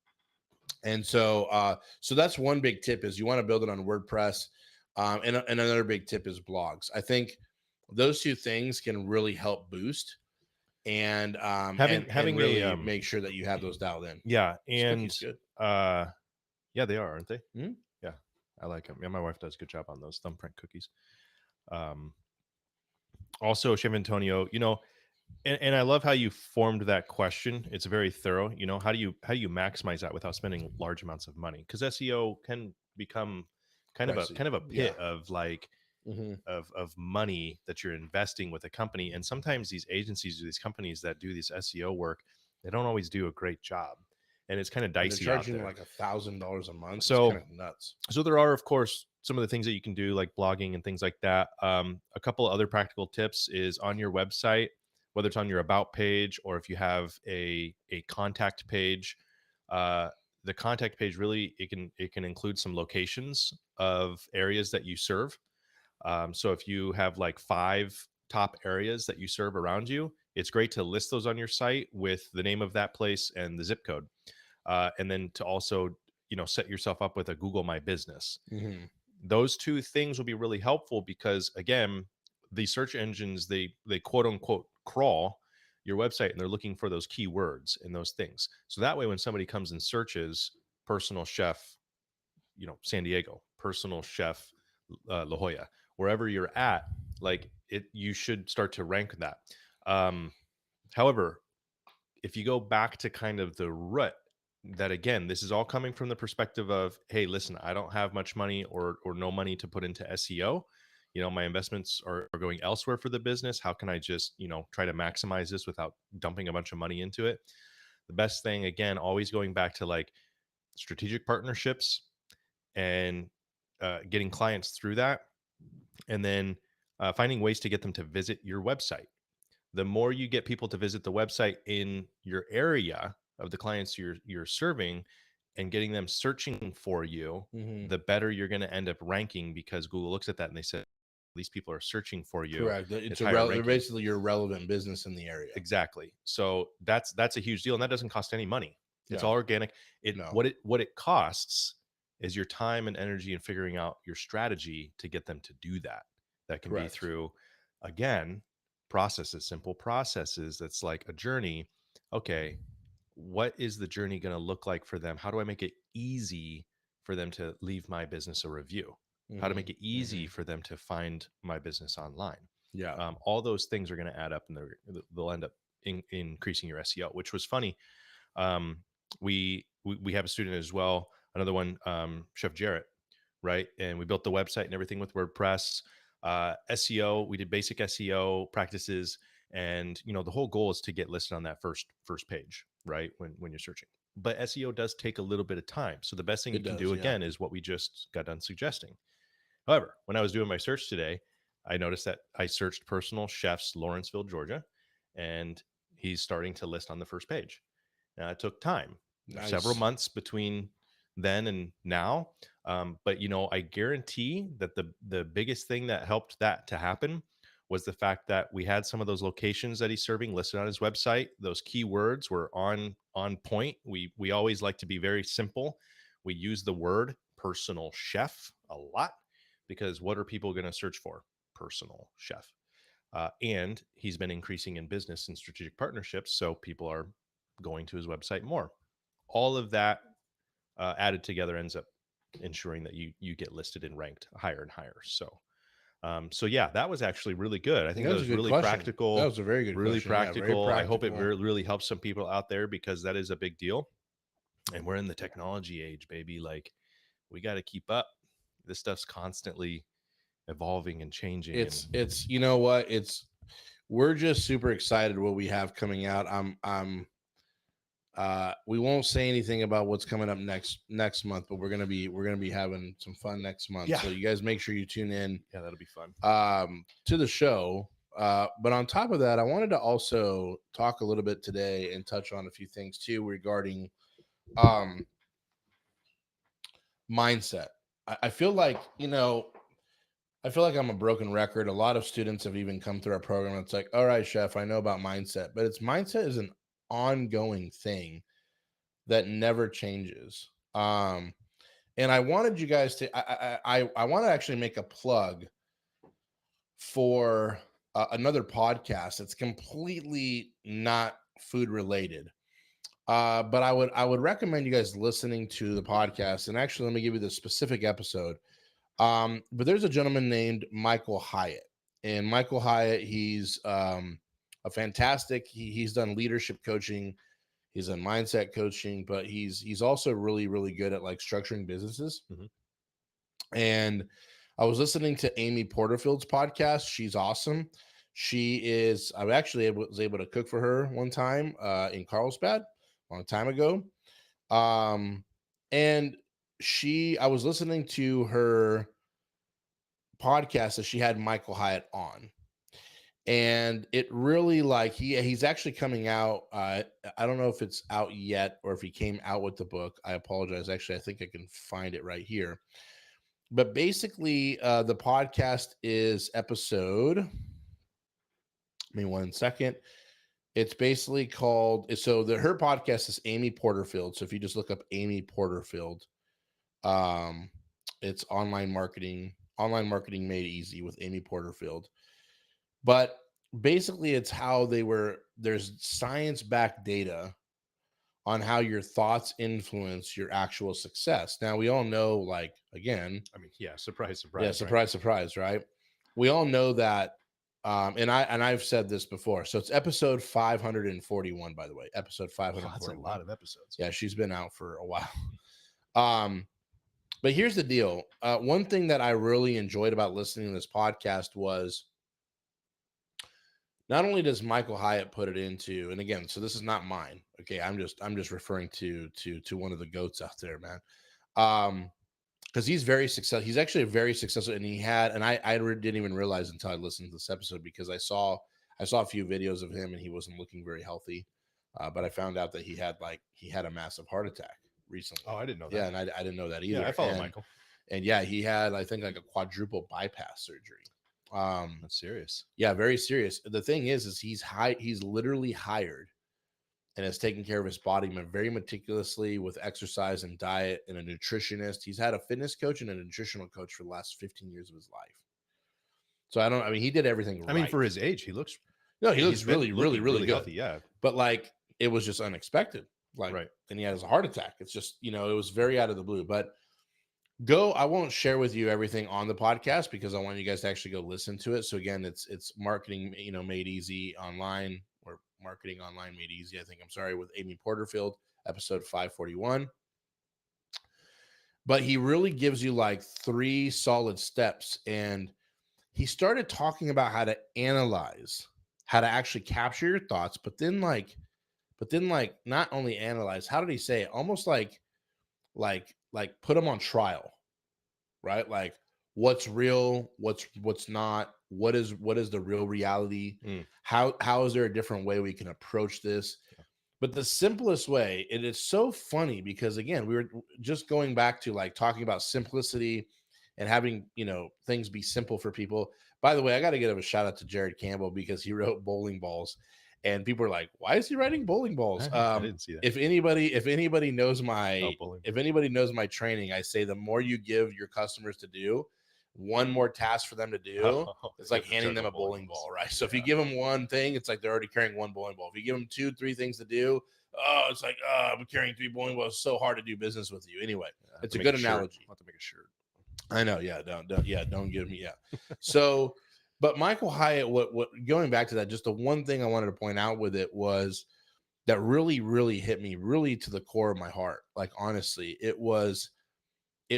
And so that's one big tip, is you want to build it on WordPress. And another big tip is blogs. I think those two things can really help boost. And having really make sure that you have those dialed in. Yeah. And good. Yeah, they are, aren't they? Mm-hmm. Yeah, I like them. Yeah, my wife does a good job on those thumbprint cookies. Also, Chef Antonio, and I love how you formed that question. It's very thorough. How do you maximize that without spending large amounts of money? Because SEO can become kind of a pit of like of money that you're investing with a company. And sometimes these agencies or these companies that do this SEO work, they don't always do a great job. And it's kind of dicey. They're charging like $1,000 a month. So it's kind of nuts. So there are, of course, some of the things that you can do, like blogging and things like that. A couple of other practical tips is on your website, whether it's on your about page or if you have a contact page. The contact page really it can include some locations of areas that you serve. So if you have like 5 top areas that you serve around you, it's great to list those on your site with the name of that place and the zip code. And then to also, set yourself up with a Google My Business. Those two things will be really helpful because, again, the search engines, they quote unquote crawl your website, and they're looking for those keywords and those things. So that way, when somebody comes and searches personal chef, San Diego, personal chef, La Jolla, wherever you're at, like it, you should start to rank that. Um, However, if you go back to kind of the root, that again, this is all coming from the perspective of, hey, listen, I don't have much money or no money to put into SEO. My investments are going elsewhere for the business. How can I just, try to maximize this without dumping a bunch of money into it? The best thing, again, always going back to like strategic partnerships and getting clients through that, and then finding ways to get them to visit your website. The more you get people to visit the website in your area of the clients you're serving, and getting them searching for you, Mhm. the better you're going to end up ranking, because Google looks at that and they say these people are searching for you. Correct. It's It's higher they're ranking. basically your relevant business in the area. Exactly. So that's a huge deal, and that doesn't cost any money. It's No, all organic. It no. what it costs is your time and energy in figuring out your strategy to get them to do that. That can be Correct. through, again, processes, simple processes. That's like a journey. Okay, what is the journey going to look like for them? How do I make it easy for them to leave my business a review? How to Mhm. make it easy Mhm. for them to find my business online? Yeah. All those things are going to add up, and they'll end up increasing your SEO, which was funny. Um, we have a student as well, another one, Chef Jarrett, right? And we built the website and everything with WordPress. SEO, we did basic SEO practices, and the whole goal is to get listed on that first page, right? When you're searching. But SEO does take a little bit of time. So the best thing It you can does. do, Yeah. again, is what we just got done suggesting. However, when I was doing my search today, I noticed that I searched personal chefs, Lawrenceville, Georgia, and he's starting to list on the first page. Now, it took time. There's several Nice. months between then and now. But I guarantee that the biggest thing that helped that to happen was the fact that we had some of those locations that he's serving listed on his website. Those keywords were on point. We always like to be very simple. We use the word personal chef a lot, because what are people going to search for? Personal chef. And he's been increasing in business and strategic partnerships, so people are going to his website more. All of that added together ends up ensuring that you get listed and ranked higher and higher. So yeah, that was actually really good. I think That that was a was good really question. That practical, was a very good really question. Yeah, very practical. I hope it practical. really helps some people out there, because that is a big deal. And we're in the technology age, baby. Like, we got to keep up. This stuff's constantly evolving and changing. And It's you know what? We're just super excited what we have coming out. I'm we won't say anything about what's coming up next month, but we're gonna be having some fun next month. yeah, So you guys make sure you tune in yeah, that'll be fun. to the show. But on top of that, I wanted to also talk a little bit today and touch on a few things too regarding um mindset. I feel like, I feel like I'm a broken record. A lot of students have even come through our program. It's like, all right, chef, I know about mindset, but it's mindset is an ongoing thing that never changes. And I wanted you guys to, I want to actually make a plug for another podcast that's completely not food related. But I would recommend you guys listening to the podcast. And actually, let me give you the specific episode. But there's a gentleman named Michael Hyatt, and Michael Hyatt, he's a fantastic. He's done leadership coaching, he's done mindset coaching, but he's also really good at like structuring businesses. Mhm. And I was listening to Amy Porterfield's podcast. She's awesome. She is. I actually was able to cook for her one time in Carlsbad a long time ago. And I was listening to her podcast that she had Michael Hyatt on. And it really like he's actually coming out. I don't know if it's out yet or if he came out with the book. I apologize. Actually, I think I can find it right here. But basically, the podcast is episode. Give me 1 second. It's basically called her podcast is Amy Porterfield. So if you just look up Amy Porterfield, um, it's online marketing made easy with Amy Porterfield. But basically, it's how there's science backed data on how your thoughts influence your actual success. Now, we all know, like, again, I mean, yeah, surprise, yeah, surprise, right? surprise, surprise, right? We all know that. And I've said this before. So it's episode 541, by the way, episode Oh, that's a 541. lot of episodes. Yeah, she's been out for a while. Um, but here's the deal. One thing that I really enjoyed about listening to this podcast was not only does Michael Hyatt put it into, and again, so this is not mine. Okay, I'm just referring to one of the goats out there, man. Because he's very successful. He's actually very successful, and I didn't even realize until I listened to this episode because I saw a few videos of him and he wasn't looking very healthy. But I found out that he had a massive heart attack recently. Oh, I didn't know that. Yeah, and I didn't know that Yeah, either. I follow Michael. And yeah, he had, I think, like a quadruple bypass surgery. That's serious. Yeah, very serious. The thing is he's literally hired and has taken care of his body very meticulously with exercise and diet and a nutritionist. He's had a fitness coach and a nutritional coach for the last 15 years of his life. So I mean, he did everything right. I mean, for his age, he looks really, really, really good. healthy. Yeah, but like, it was just unexpected. Like, right. and he had a heart attack. It's just, it was very out of the blue. But I won't share with you everything on the podcast because I want you guys to actually go listen to it. So again, it's marketing, made easy online, or marketing online made easy. I think, I'm sorry, with Amy Porterfield, episode 541. But he really gives you like 3 solid steps. And he started talking about how to analyze, how to actually capture your thoughts, but then not only analyze, how did he say it? Almost like put them on trial, right? Like, what's real, what's not, what is the real reality? How is there a different way we can approach this? But the simplest way, it is so funny because, again, we were just going back to like talking about simplicity and having, things be simple for people. By the way, I got to give a shout out to Jared Campbell because he wrote Bowling Balls, and people are like, why is he writing bowling balls? I didn't see that. If anybody knows Bowling. my training, I say the more you give your customers to do, one more task for them to do, it's like handing them a bowling ball, right? So if you give them one thing, it's like they're already carrying one bowling ball. If you give them 2, 3 things to do, it's like, I'm carrying 3 bowling balls. It's so hard to do business with you. Anyway, it's a good analogy. I'll have to make a shirt. I know. Yeah. Don't give me. Yeah. So, but Michael Hyatt, what going back to that, just the one thing I wanted to point out with it was that really, really hit me really to the core of my heart. Like, honestly, it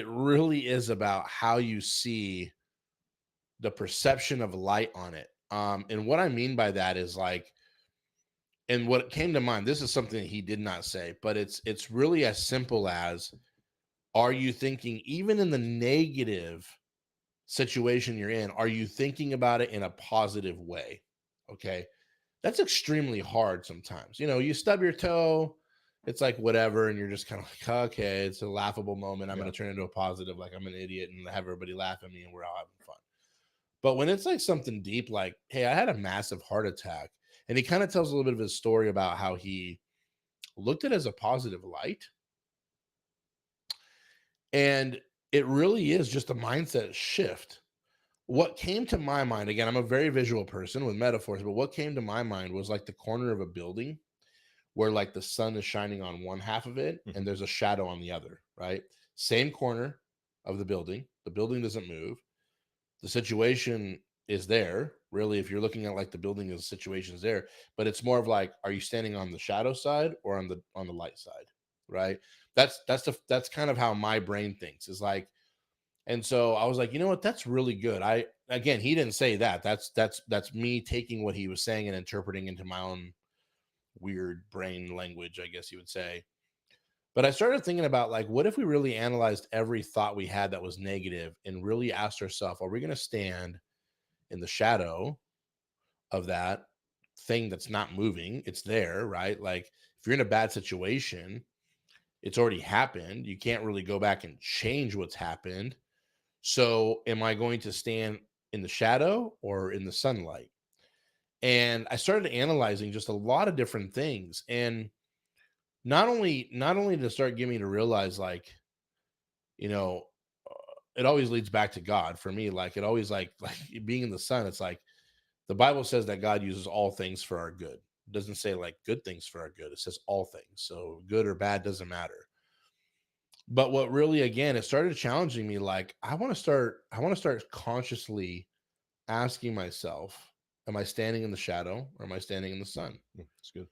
really is about how you see the perception of light on it. And what I mean by that is like, and what came to mind, this is something that he did not say, but it's really as simple as, are you thinking, even in the negative situation you're in, are you thinking about it in a positive way? Okay. That's extremely hard sometimes. You stub your toe, it's like whatever, and you're just kind of like, okay, it's a laughable moment. I'm going to turn it into a positive, like I'm an idiot and have everybody laugh at me and we're all having fun. But when it's like something deep, like, hey, I had a massive heart attack, and he kind of tells a little bit of his story about how he looked at it as a positive light. And it really is just a mindset shift. What came to my mind, again, I'm a very visual person with metaphors, but what came to my mind was like the corner of a building where like the sun is shining on one half of it and there's a shadow on the other, right? Same corner of the building. The building doesn't move. The situation is there. Really, if you're looking at like the building, the situation is there, but it's more of like, are you standing on the shadow side or on the light side, right? That's kind of how my brain thinks, is like. And so I was like, you know what? That's really good. Again, he didn't say that. That's me taking what he was saying and interpreting into my own weird brain language, I guess you would say. But I started thinking about, like, what if we really analyzed every thought we had that was negative and really asked ourselves, are we going to stand in the shadow of that thing that's not moving? It's there, right? Like, if you're in a bad situation, it's already happened. You can't really go back and change what's happened. So am I going to stand in the shadow or in the sunlight? And I started analyzing just a lot of different things. And not only to start getting me to realize, like, it always leads back to God for me. Like, it always like being in the sun. It's like The Bible says that God uses all things for our good. It doesn't say like good things for our good. It says all things. So good or bad doesn't matter. But what really, again, it started challenging me. Like I want to start consciously asking myself, am I standing in the shadow or am I standing in the sun? It's good.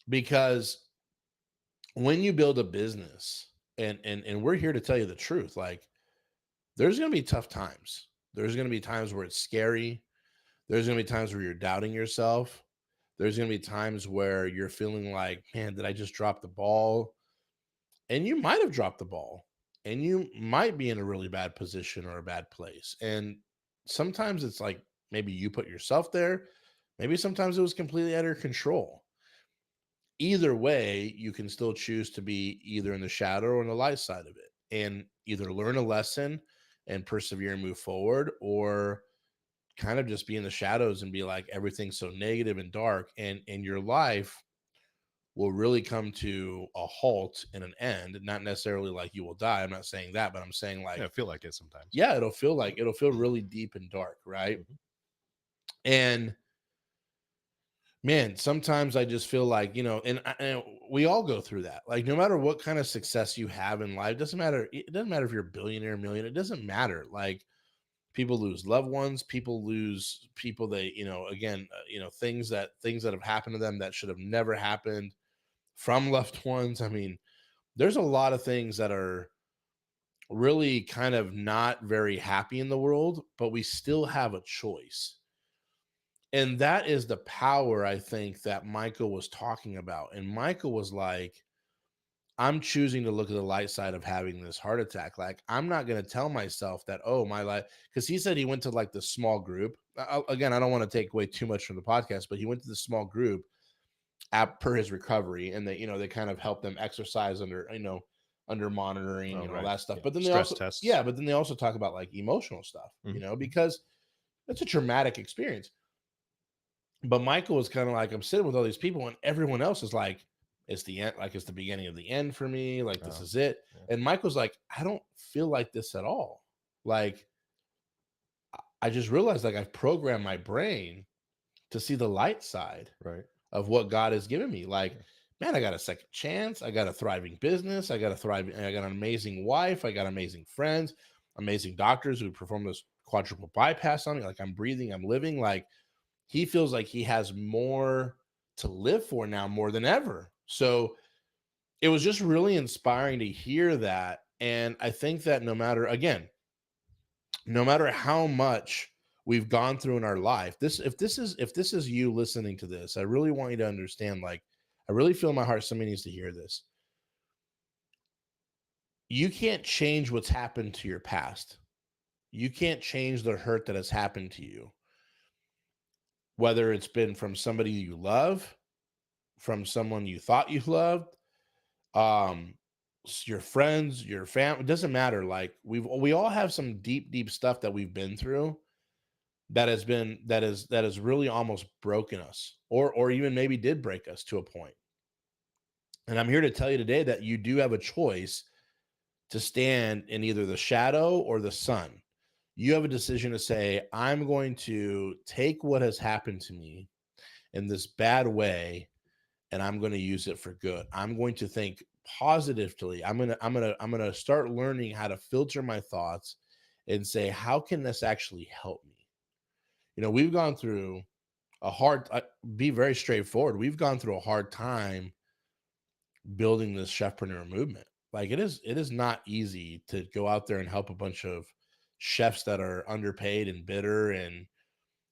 Because when you build a business, and we're here to tell you the truth, like there's going to be tough times. There's going to be times where it's scary. There's going to be times where you're doubting yourself. There's going to be times where you're feeling like, man, did I just drop the ball? And you might have dropped the ball, and you might be in a really bad position or a bad place. And sometimes it's like maybe you put yourself there. Maybe sometimes it was completely out of your control. Either way, you can still choose to be either in the shadow or on the light side of it, and either learn a lesson and persevere and move forward, or kind of just be in the shadows and be like everything's so negative and dark, and your life will really come to a halt and an end. Not necessarily like you will die. I'm not saying that, but I'm saying Yeah, like, I feel like it sometimes. yeah, it'll feel really deep and dark, right? Mhm. And man, sometimes I just feel like, and we all go through that. Like, no matter what kind of success you have in life, doesn't matter. It doesn't matter if you're a billionaire, million. It doesn't matter. Like, people lose loved ones. People lose people. They, again, things that have happened to them that should have never happened from loved ones. I mean, there's a lot of things that are really kind of not very happy in the world, but we still have a choice. And that is the power, I think, that Michael was talking about. And Michael was like, I'm choosing to look at the light side of having this heart attack. Like, I'm not going to tell myself that, oh, my life, because he said he went to like the small group. Again, I don't want to take away too much from the podcast, but he went to the small group per his recovery, and they kind of help them exercise under monitoring Oh, and all right. that stuff. Yeah. But then they Stress also, tests. yeah, but then they also talk about like emotional stuff, Mhm. because it's a traumatic experience. But Michael was kind of like, I'm sitting with all these people, and everyone else is like, it's the end, like it's the beginning of the end for me. Like, this Oh, is it. yeah. And Michael's like, I don't feel like this at all. Like, I just realized like I've programmed my brain to see the light side Right. of what God has given me. Like, Yeah. man, I got a second chance. I got a thriving business. I got an amazing wife. I got amazing friends, amazing doctors who perform this quadruple bypass on me. Like, I'm breathing, I'm living. Like, he feels like he has more to live for now more than ever. So it was just really inspiring to hear that. And I think that no matter how much we've gone through in our life, if this is you listening to this, I really want you to understand, like, I really feel in my heart somebody needs to hear this. You can't change what's happened to your past. You can't change the hurt that has happened to you, whether it's been from somebody you love, from someone you thought you loved, um your friends, your family. It doesn't matter. Like, we all have some deep stuff that we've been through that has really almost broken us, or even maybe did break us to a point. And I'm here to tell you today that you do have a choice to stand in either the shadow or the sun. You have a decision to say, I'm going to take what has happened to me in this bad way, and I'm going to use it for good. I'm going to think positively. I'm going to start learning how to filter my thoughts and say, how can this actually help me? We've gone through a hard be very straightforward. We've gone through a hard time building this chefpreneur movement. Like, it is not easy to go out there and help a bunch of chefs that are underpaid and bitter. And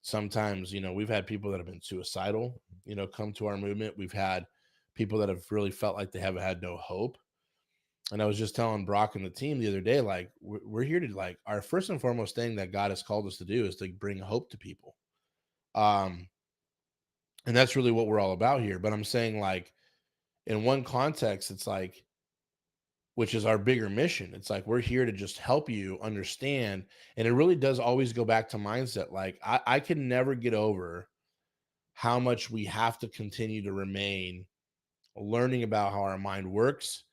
sometimes, we've had people that have been suicidal, come to our movement. We've had people that have really felt like they haven't had no hope. And I was just telling Brock and the team the other day, like, we're here to, like, our first and foremost thing that God has called us to do is to bring hope to people. Um, and that's really what we're all about here. But I'm saying, like, in one context, it's like, which is our bigger mission. It's like, we're here to just help you understand. And it really does always go back to mindset. Like, I can never get over how much we have to continue to remain learning about how our mind works,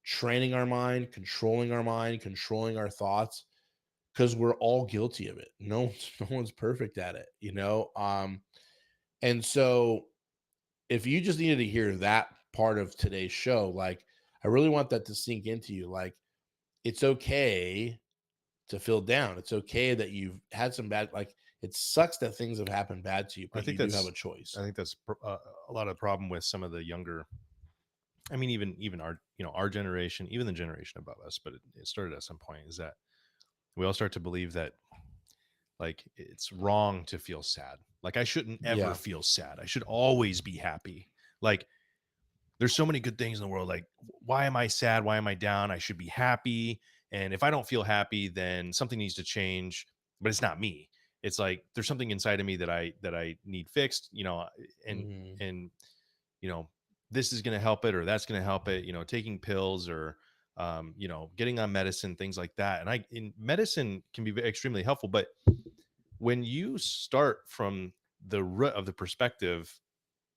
training our mind, controlling our thoughts, because we're all guilty of it. No one's perfect at it, you know. And so if you just needed to hear that part of today's show, like I really want that to sink into you. Like it's okay to feel down. It's okay that you've had some bad, like it sucks that things have happened bad to you, I but think you do have that's a choice. I think that's a lot of the problem with some of the younger. I mean, even our our generation, even the generation above us, but it started at some point. Is that we all start to believe that like it's wrong to feel sad. Like I shouldn't ever Yeah. feel sad. I should always be happy. Like there's so many good things in the world. Like why am I sad? Why am I down? I should be happy. And if I don't feel happy, then something needs to change. But it's not me. It's like there's something inside of me that I need fixed. And Hmm. and you know this is going to help it or that's going to help it. Taking pills or getting on medicine, things like that. And in medicine can be extremely helpful, but when you start from the root of the perspective,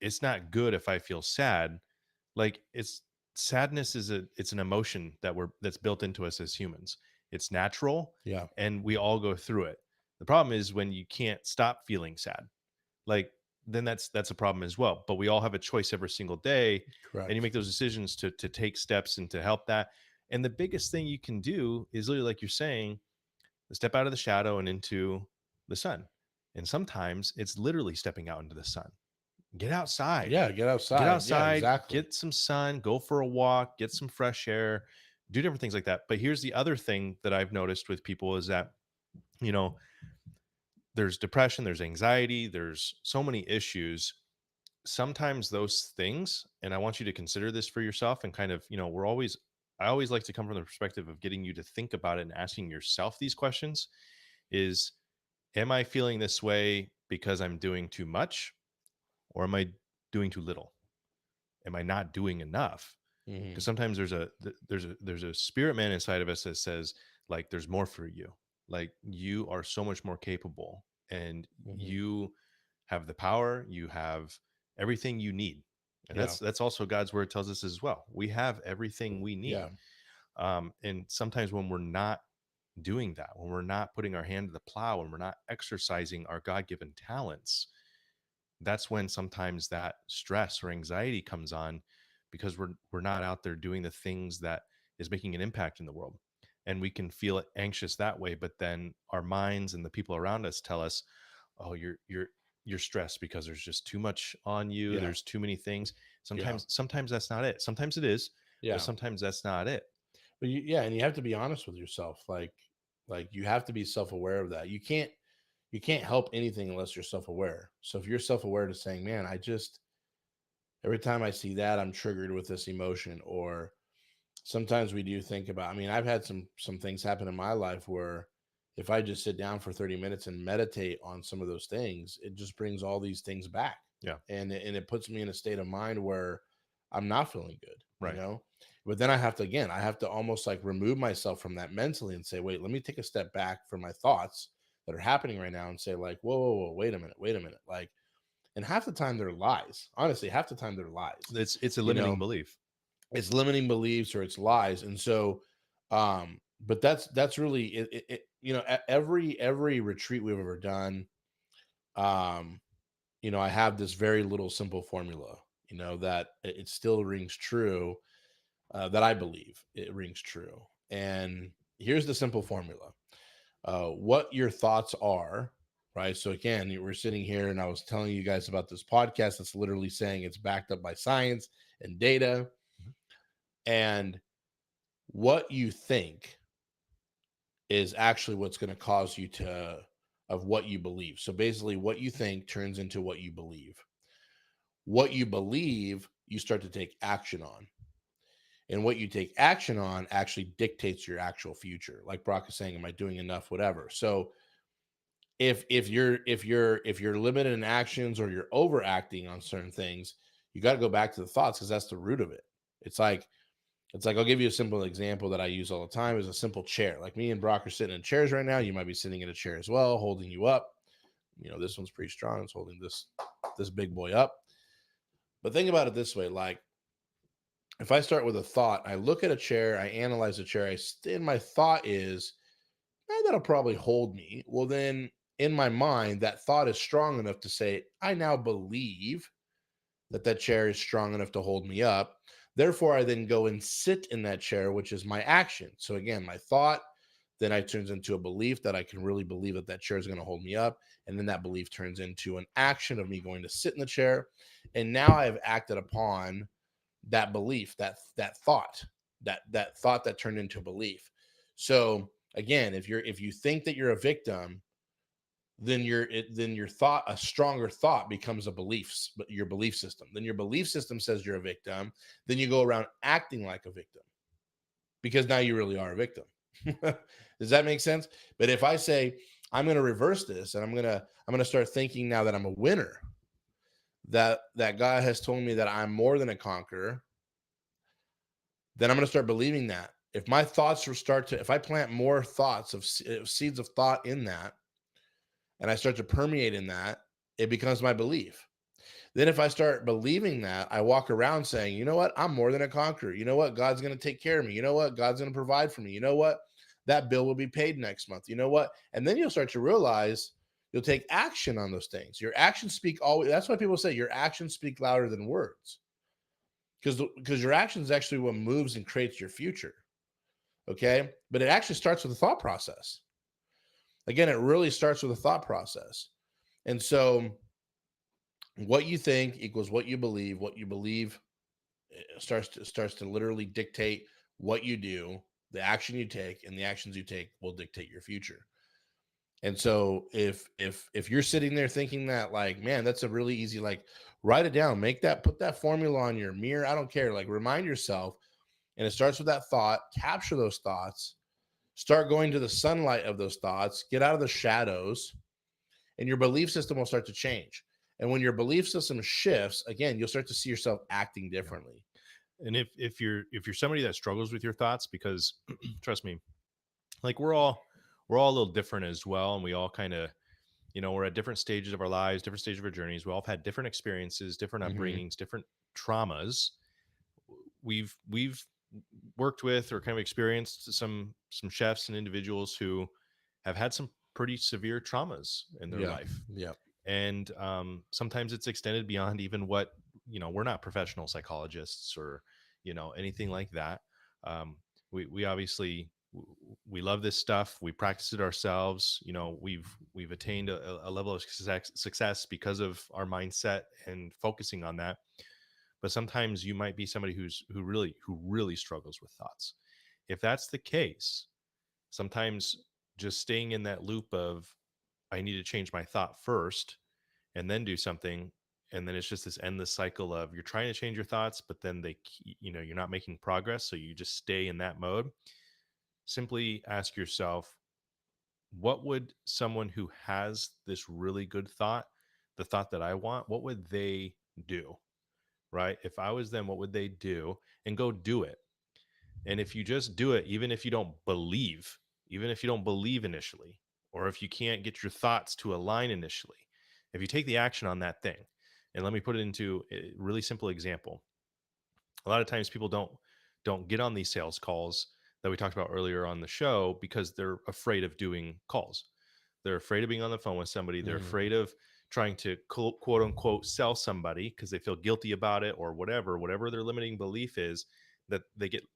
it's not good if I feel sad. Like it's sadness it's an emotion that's built into us as humans. It's natural Yeah. and we all go through it. The problem is when you can't stop feeling sad. Like then that's a problem as well. But we all have a choice every single day, and you Correct. make those decisions to take steps and to help that. And the biggest thing you can do is literally like you're saying, step out of the shadow and into the sun. And sometimes it's literally stepping out into the sun. Get outside. Yeah. Get Get outside. Yeah, outside, exactly. get some sun, go for a walk, get some fresh air, do different things like that. But here's the other thing that I've noticed with people is that, you know, there's depression, there's anxiety, there's so many issues. Sometimes those things, and I want you to consider this for yourself and kind of, I always like to come from the perspective of getting you to think about it and asking yourself these questions is, am I feeling this way because I'm doing too much or am I doing too little? Am I not doing enough? Because Hmm. sometimes there's a spirit man inside of us that says like there's more for you, like you are so much more capable and Hmm. you have the power, you have everything you need. And Yeah. that's also God's word tells us as well, we have everything we need. Yeah. And sometimes when we're not doing that, when we're not putting our hand to the plow, when we're not exercising our God-given talents, that's when sometimes that stress or anxiety comes on because we're not out there doing the things that is making an impact in the world. And we can feel anxious that way, but then our minds and the people around us tell us, oh, you're stressed because there's just too much on you, Yeah. there's too many things. Yeah. Sometimes that's not it. Sometimes it is, but Yeah. sometimes that's not it. But yeah, and you have to be honest with yourself. Like you have to be self-aware of that. You can't help anything unless you're self-aware. So if you're self-aware to saying, man, I just every time I see that, I'm triggered with this emotion. Or sometimes we do think about, I mean, I've had some things happen in my life where if I just sit down for 30 minutes and meditate on some of those things, it just brings all these things back. Yeah. And it puts me in a state of mind where I'm not feeling good, you Right. know. But then I have to almost like remove myself from that mentally and say, wait, let me take a step back from my thoughts that are happening right now and say, like, whoa, wait a minute. Like, and half the time they're lies. Honestly, half the time they're lies. It's a You limiting know, belief. it's limiting beliefs or it's lies. And so, but that's really at every retreat we've ever done, um, I have this very little simple formula, that it still rings true, that I believe it rings true. And here's the simple formula. What your thoughts are, right? So again, we're sitting here and I was telling you guys about this podcast that's literally saying it's backed up by science and data. And what you think is actually what's going to cause you to of what you believe. So basically what you think turns into what you believe. What you believe, you start to take action on. And what you take action on actually dictates your actual future. Like Brock is saying, am I doing enough? Whatever. So if you're limited in actions or you're overacting on certain things, you got to go back to the thoughts because that's the root of it. It's like I'll give you a simple example that I use all the time is a simple chair. Like me and Brock are sitting in chairs right now. You might be sitting in a chair as well, holding you up. This one's pretty strong. It's holding this big boy up. But think about it this way: like if I start with a thought, I look at a chair, I analyze the chair. My thought is, That'll probably hold me. Well, then in my mind, that thought is strong enough to say, I now believe that that chair is strong enough to hold me up. Therefore, I then go and sit in that chair, which is my action. So again, my thought, then I turns into a belief that I can really believe that that chair is going to hold me up. And then that belief turns into an action of me going to sit in the chair. And now I've acted upon that belief, that thought, that thought that turned into a belief. So again, if you think that you're a victim, then your thought, a stronger thought becomes a beliefs, but your belief system. Then your belief system says you're a victim. Then you go around acting like a victim because now you really are a victim. Does that make sense? But if I say I'm going to reverse this and I'm going to start thinking now that I'm a winner, that God has told me that I'm more than a conqueror, then I'm going to start believing that. If my thoughts start to, if I plant more thoughts of seeds of thought in that, and I start to permeate in that, it becomes my belief. Then if I start believing that, I walk around saying, you know what? I'm more than a conqueror. You know what? God's going to take care of me. You know what? God's going to provide for me. You know what? That bill will be paid next month. You know what? And then you'll start to realize you'll take action on those things. Your actions speak always. That's why people say your actions speak louder than words. Because your actions actually what moves and creates your future. Okay. But it actually starts with a thought process. Again, it really starts with a thought process. And so what you think equals what you believe. What you believe starts to literally dictate what you do, the action you take, and the actions you take will dictate your future. And so if you're sitting there thinking that like, man, that's a really easy, like, write it down, make that, put that formula on your mirror. I don't care. Like, remind yourself. And it starts with that thought, capture those thoughts, start going to the sunlight of those thoughts, get out of the shadows, and your belief system will start to change. And when your belief system shifts, again, you'll start to see yourself acting Yeah. differently. And if you're somebody that struggles with your thoughts, because trust me, like we're all a little different as well, and we all kind of, we're at different stages of our lives, different stages of our journeys. We all have had different experiences, different Mm-hmm. upbringings, different traumas. We've worked with or kind of experienced some chefs and individuals who have had some pretty severe traumas in their Yeah. life, Yeah. and sometimes it's extended beyond even what, we're not professional psychologists or anything like that. um, we obviously we love this stuff, we practice it ourselves, we've attained a level of success because of our mindset and focusing on that. But sometimes you might be somebody who really struggles with thoughts. If that's the case, sometimes just staying in that loop of, I need to change my thought first and then do something, and then it's just this endless cycle of you're trying to change your thoughts, but then you're not making progress, so you just stay in that mode. Simply ask yourself, what would someone who has this really good thought, the thought that I want, what would they do? Right? If I was them, what would they do? And go do it. And if you just do it, even if you don't believe initially, or if you can't get your thoughts to align initially, if you take the action on that thing, and let me put it into a really simple example. A lot of times people don't get on these sales calls that we talked about earlier on the show because they're afraid of doing calls. They're afraid of being on the phone with somebody. They're Mm-hmm. afraid of trying to quote unquote sell somebody because they feel guilty about it, or whatever their limiting belief is, that they get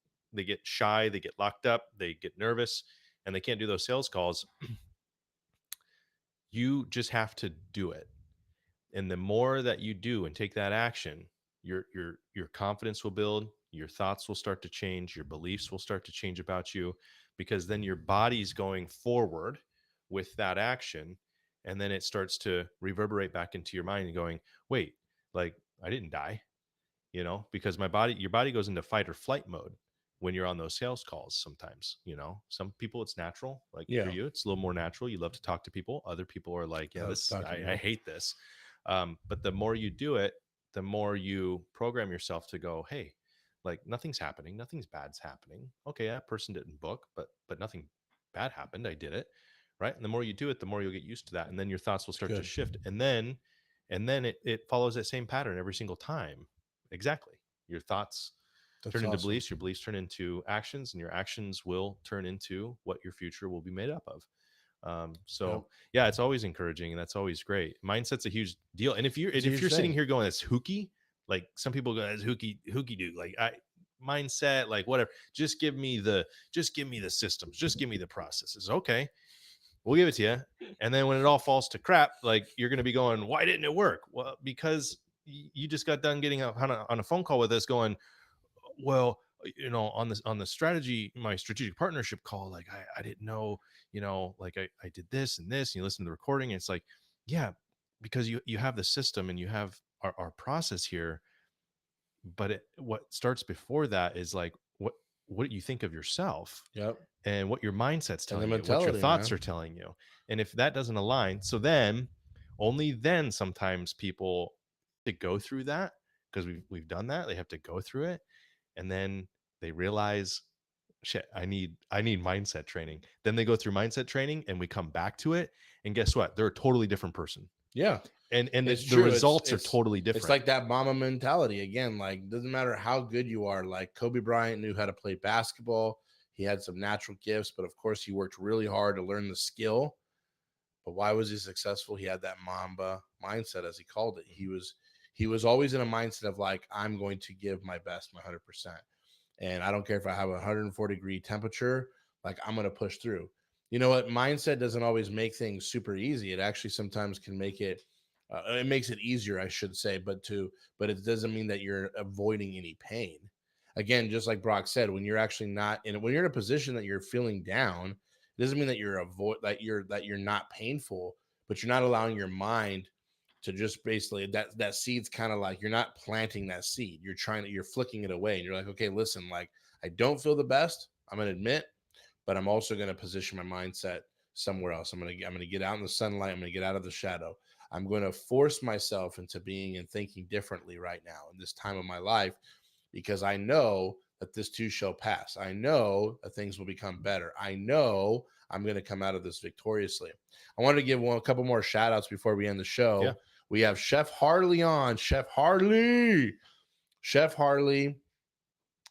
shy, they get locked up, they get nervous, and they can't do those sales calls. You just have to do it. And the more that you do and take that action, your confidence will build, your thoughts will start to change, your beliefs will start to change about you, because then your body's going forward with that action, and then it starts to reverberate back into your mind and going, wait, like, I didn't die, because your body goes into fight or flight mode when you're on those sales calls. Sometimes, some people it's natural, like for Yeah. you it's a little more natural, you love to talk to people. Other people are like, I yeah, love to this talk to I people. hate this. But the more you do it, the more you program yourself to go, hey, like, nothing's happening, nothing's bad's happening. Okay, that person didn't book, but nothing bad happened, I did it. Right? And the more you do it, the more you'll get used to that, and then your thoughts will start to Good. shift, and then it follows that same pattern every single time. Exactly. Your thoughts, That's turn into awesome. beliefs, your beliefs turn into actions, and your actions will turn into what your future will be made up of. Yep. So yeah, it's always encouraging, and that's always great. Mindset's a huge deal. And It's a if huge you're sitting thing. here going, "That's hooky," like some people go, "That's hooky dude." Like mindset, like whatever. Just give me the systems, just give me the processes. Okay, we'll give it to you. And then when it all falls to crap, like you're going to be going, "Why didn't it work?" Well, because you just got done getting on a phone call with us, going, well, on the strategy, my strategic partnership call, like I didn't know, like I did this and this, and you listen to the recording, and it's like, yeah, because you have the system and you have our process here, but what starts before that is like what you think of yourself, Yep. and what your mindset's And the telling you, what your mentality, thoughts man. are telling you. And if that doesn't align, so then only then sometimes people to go through that, because we've done that, they have to go through it, and then they realize, shit, I need mindset training. Then they go through mindset training, and we come back to it, and guess what, they're a totally different person, Yeah. and It's the true. It's results are totally it's different. like that mama mentality again. Like, doesn't matter how good you are. Like Kobe Bryant knew how to play basketball. He had some natural gifts, but of course he worked really hard to learn the skill. But why was he successful? He had that Mamba mindset, as he called it. He was always in a mindset of like, I'm going to give my best, my 100%. And I don't care if I have a 104-degree temperature, like I'm going to push through. You know what? Mindset doesn't always make things super easy. It actually sometimes can make it makes it easier, I should say, but it doesn't mean that you're avoiding any pain. Again, just like Brock said, when you're actually not in, when you're in a position that you're feeling down, it doesn't mean that you're not painful, but you're not allowing your mind to just basically that seed's kind of like you're not planting that seed. You're flicking it away, and you're like, okay, listen, like I don't feel the best. I'm gonna admit, but I'm also gonna position my mindset somewhere else. I'm gonna get out in the sunlight. I'm gonna get out of the shadow. I'm gonna force myself into being and thinking differently right now in this time of my life, because I know that this too shall pass. I know that things will become better. I know I'm going to come out of this victoriously. I wanted to give a couple more shout outs before we end the Yeah. show. We have Chef Harley on. Chef Harley. Chef Harley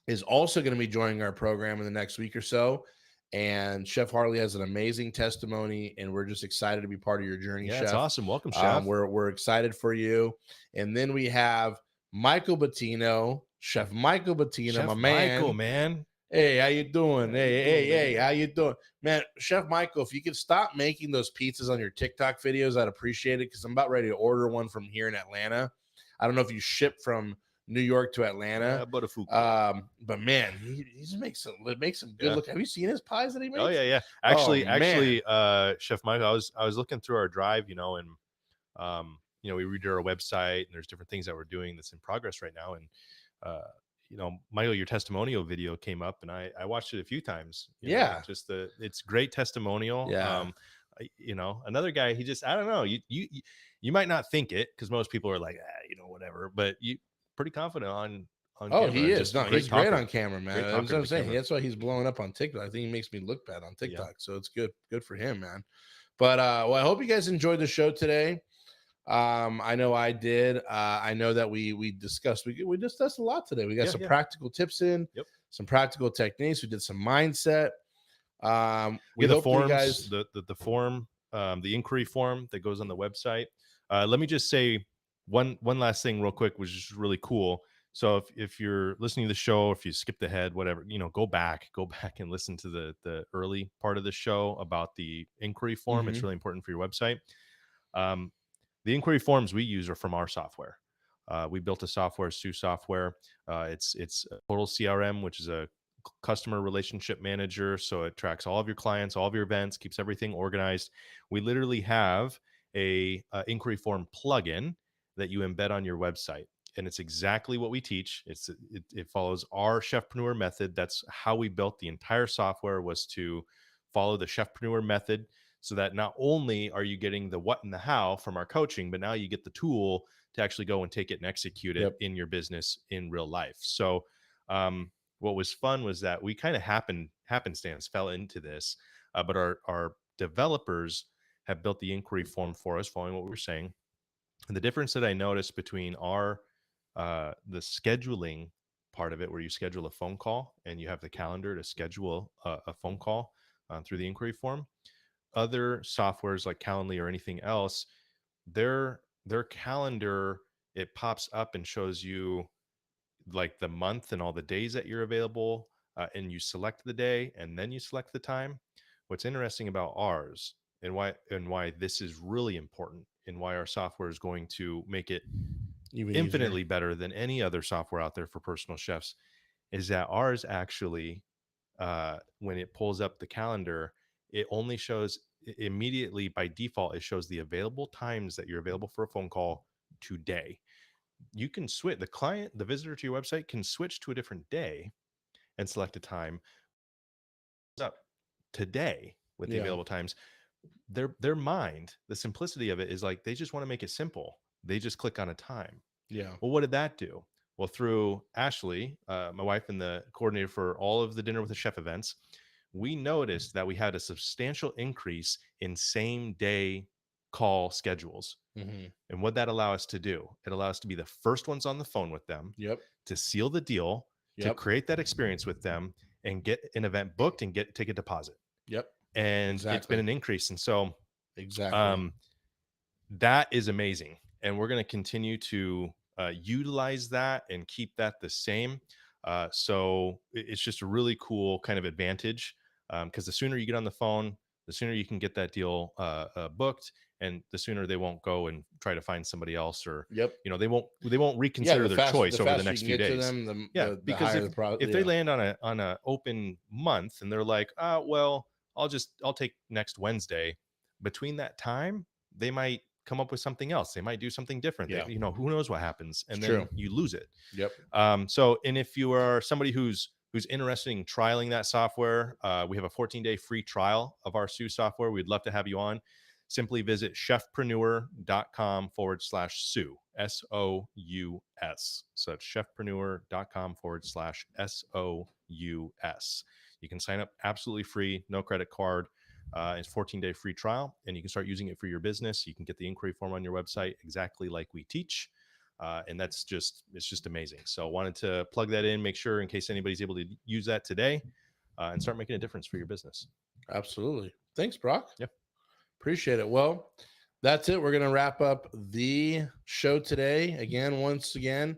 is also going to be joining our program in the next week or so. And Chef Harley has an amazing testimony, and we're just excited to be part of your journey, Yeah, it's Chef. awesome. Welcome, chef. We're excited for you. And then we have Michael Bettino, Chef Michael Bettino, my Chef Michael, man. man. Hey, how you doing? How you Hey, doing, hey, baby? hey, how you doing? Man, Chef Michael, if you could stop making those pizzas on your TikTok videos, I'd appreciate it, because I'm about ready to order one from here in Atlanta. I don't know if you ship from New York to Atlanta. Butterfuku. But man, he just makes some good Yeah. look. Have you seen his pies that he Oh makes? yeah, yeah. Oh Actually, man. Chef Michael, I was looking through our drive, and we redid our website, and there's different things that we're doing that's in progress right now. And Michael, your testimonial video came up, and I watched it a few times. Yeah. Just it's great testimonial. Yeah. Another guy, he just, I don't know, you might not think it, because most people are like, whatever, but you pretty confident on Oh, camera, he and is. just No, great he's great talker, on camera, man. great That's talker what to I'm the saying. camera. That's why he's blowing up on TikTok. I think he makes me look bad on Yeah. TikTok. So it's good. Good for him, man. But well, I hope you guys enjoyed the show today. I know I did. I know that we discussed a lot today. We got Yeah, some yeah. practical tips in, Yep. some practical techniques. We did some mindset. We Yeah, the hope that you forms, guys. the form, the inquiry form that goes on the website. Let me just say one last thing real quick, which is really cool. So if you're listening to the show, if you skipped ahead, whatever, go back and listen to the early part of the show about the inquiry form. It's Mhm. really important for your website. Um, the inquiry forms we use are from our software. We built a software, Sue software. It's a total CRM, which is a customer relationship manager. So it tracks all of your clients, all of your events, keeps everything organized. We literally have a inquiry form plugin that you embed on your website, and it's exactly what we teach. It follows our Chefpreneur method. That's how we built the entire software, was to follow the Chefpreneur method, so that not only are you getting the what and the how from our coaching, but now you get the tool to actually go and take it and execute it Yep. in your business in real life. So what was fun was that we kind of happenstance fell into this, but our developers have built the inquiry form for us, following what we were saying. And the difference that I noticed between our the scheduling part of it where you schedule a phone call and you have the calendar to schedule a phone call through the inquiry form. Other softwares like Calendly or anything else, their calendar, it pops up and shows you like the month and all the days that you're available, and you select the day and then you select the time. What's interesting about ours and why this is really important and why our software is going to make it Even infinitely easier. better than any other software out there for personal chefs is that ours actually, when it pulls up the calendar, it only shows immediately by default, it shows the available times that you're available for a phone call today. You can switch the visitor to your website can switch to a different day and select a time up today with the Yeah. available times. Their mind, the simplicity of it is like they just want to make it simple. They just click on a time. Yeah. Well, what did that do? Well, through Ashley, my wife and the coordinator for all of the Dinner with a Chef events, we noticed that we had a substantial increase in same day call schedules. Hmm. And what that allow us to do, it allows us to be the first ones on the phone with them, Yep. to seal the deal, to Yep. create that experience with them and get an event booked and take a deposit. Yep. And it's been Exactly. an increase. And so Exactly. um, that is amazing. And we're going to continue to utilize that and keep that the same. So it's just a really cool kind of advantage, because the sooner you get on the phone, the sooner you can get that deal booked, and the sooner they won't go and try to find somebody else, or Yep. they won't Yeah. reconsider their choice The over the faster you next can few get to days. them, Yeah, the because higher the if they land on a open month and they're like, well, I'll take next Wednesday. Between that time, they might come up with something else. They might do something different. Yeah. Who knows what happens, and It's then true. you lose it. Yep. And if you are somebody who's interested in trialing that software, we have a 14-day free trial of our Sue software. We'd love to have you on. Simply visit chefpreneur.com/Sue, SOUS. So it's chefpreneur.com/SOUS. You can sign up absolutely free, no credit card. It's 14-day free trial, and you can start using it for your business. You can get the inquiry form on your website exactly like we teach. And it's just amazing. So wanted to plug that in, make sure in case anybody's able to use that today, and start making a difference for your business. Absolutely. Thanks, Brock. Yeah. Appreciate it. Well, that's it. We're going to wrap up the show today. Once again,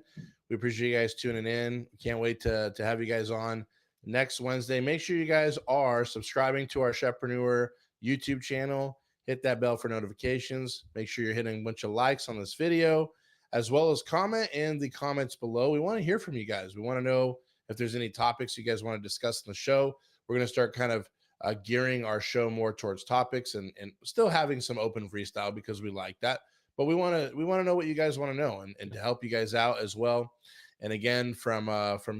we appreciate you guys tuning in. Can't wait to have you guys on next Wednesday. Make sure you guys are subscribing to our Chefpreneur YouTube channel. Hit that bell for notifications. Make sure you're hitting a bunch of likes on this video, as well as comment in the comments below. We want to hear from you guys. We want to know if there's any topics you guys want to discuss in the show. We're going to start kind of gearing our show more towards topics and still having some open freestyle because we like that. But we want to know what you guys want to know and to help you guys out as well. And again, from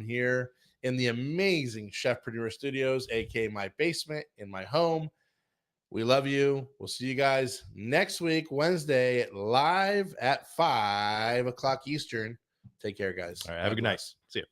here in the amazing Chefpreneur Studios, aka my basement in my home, we love you. We'll see you guys next week, Wednesday, live at 5 o'clock Eastern. Take care, guys. All right. Have a good night. See you.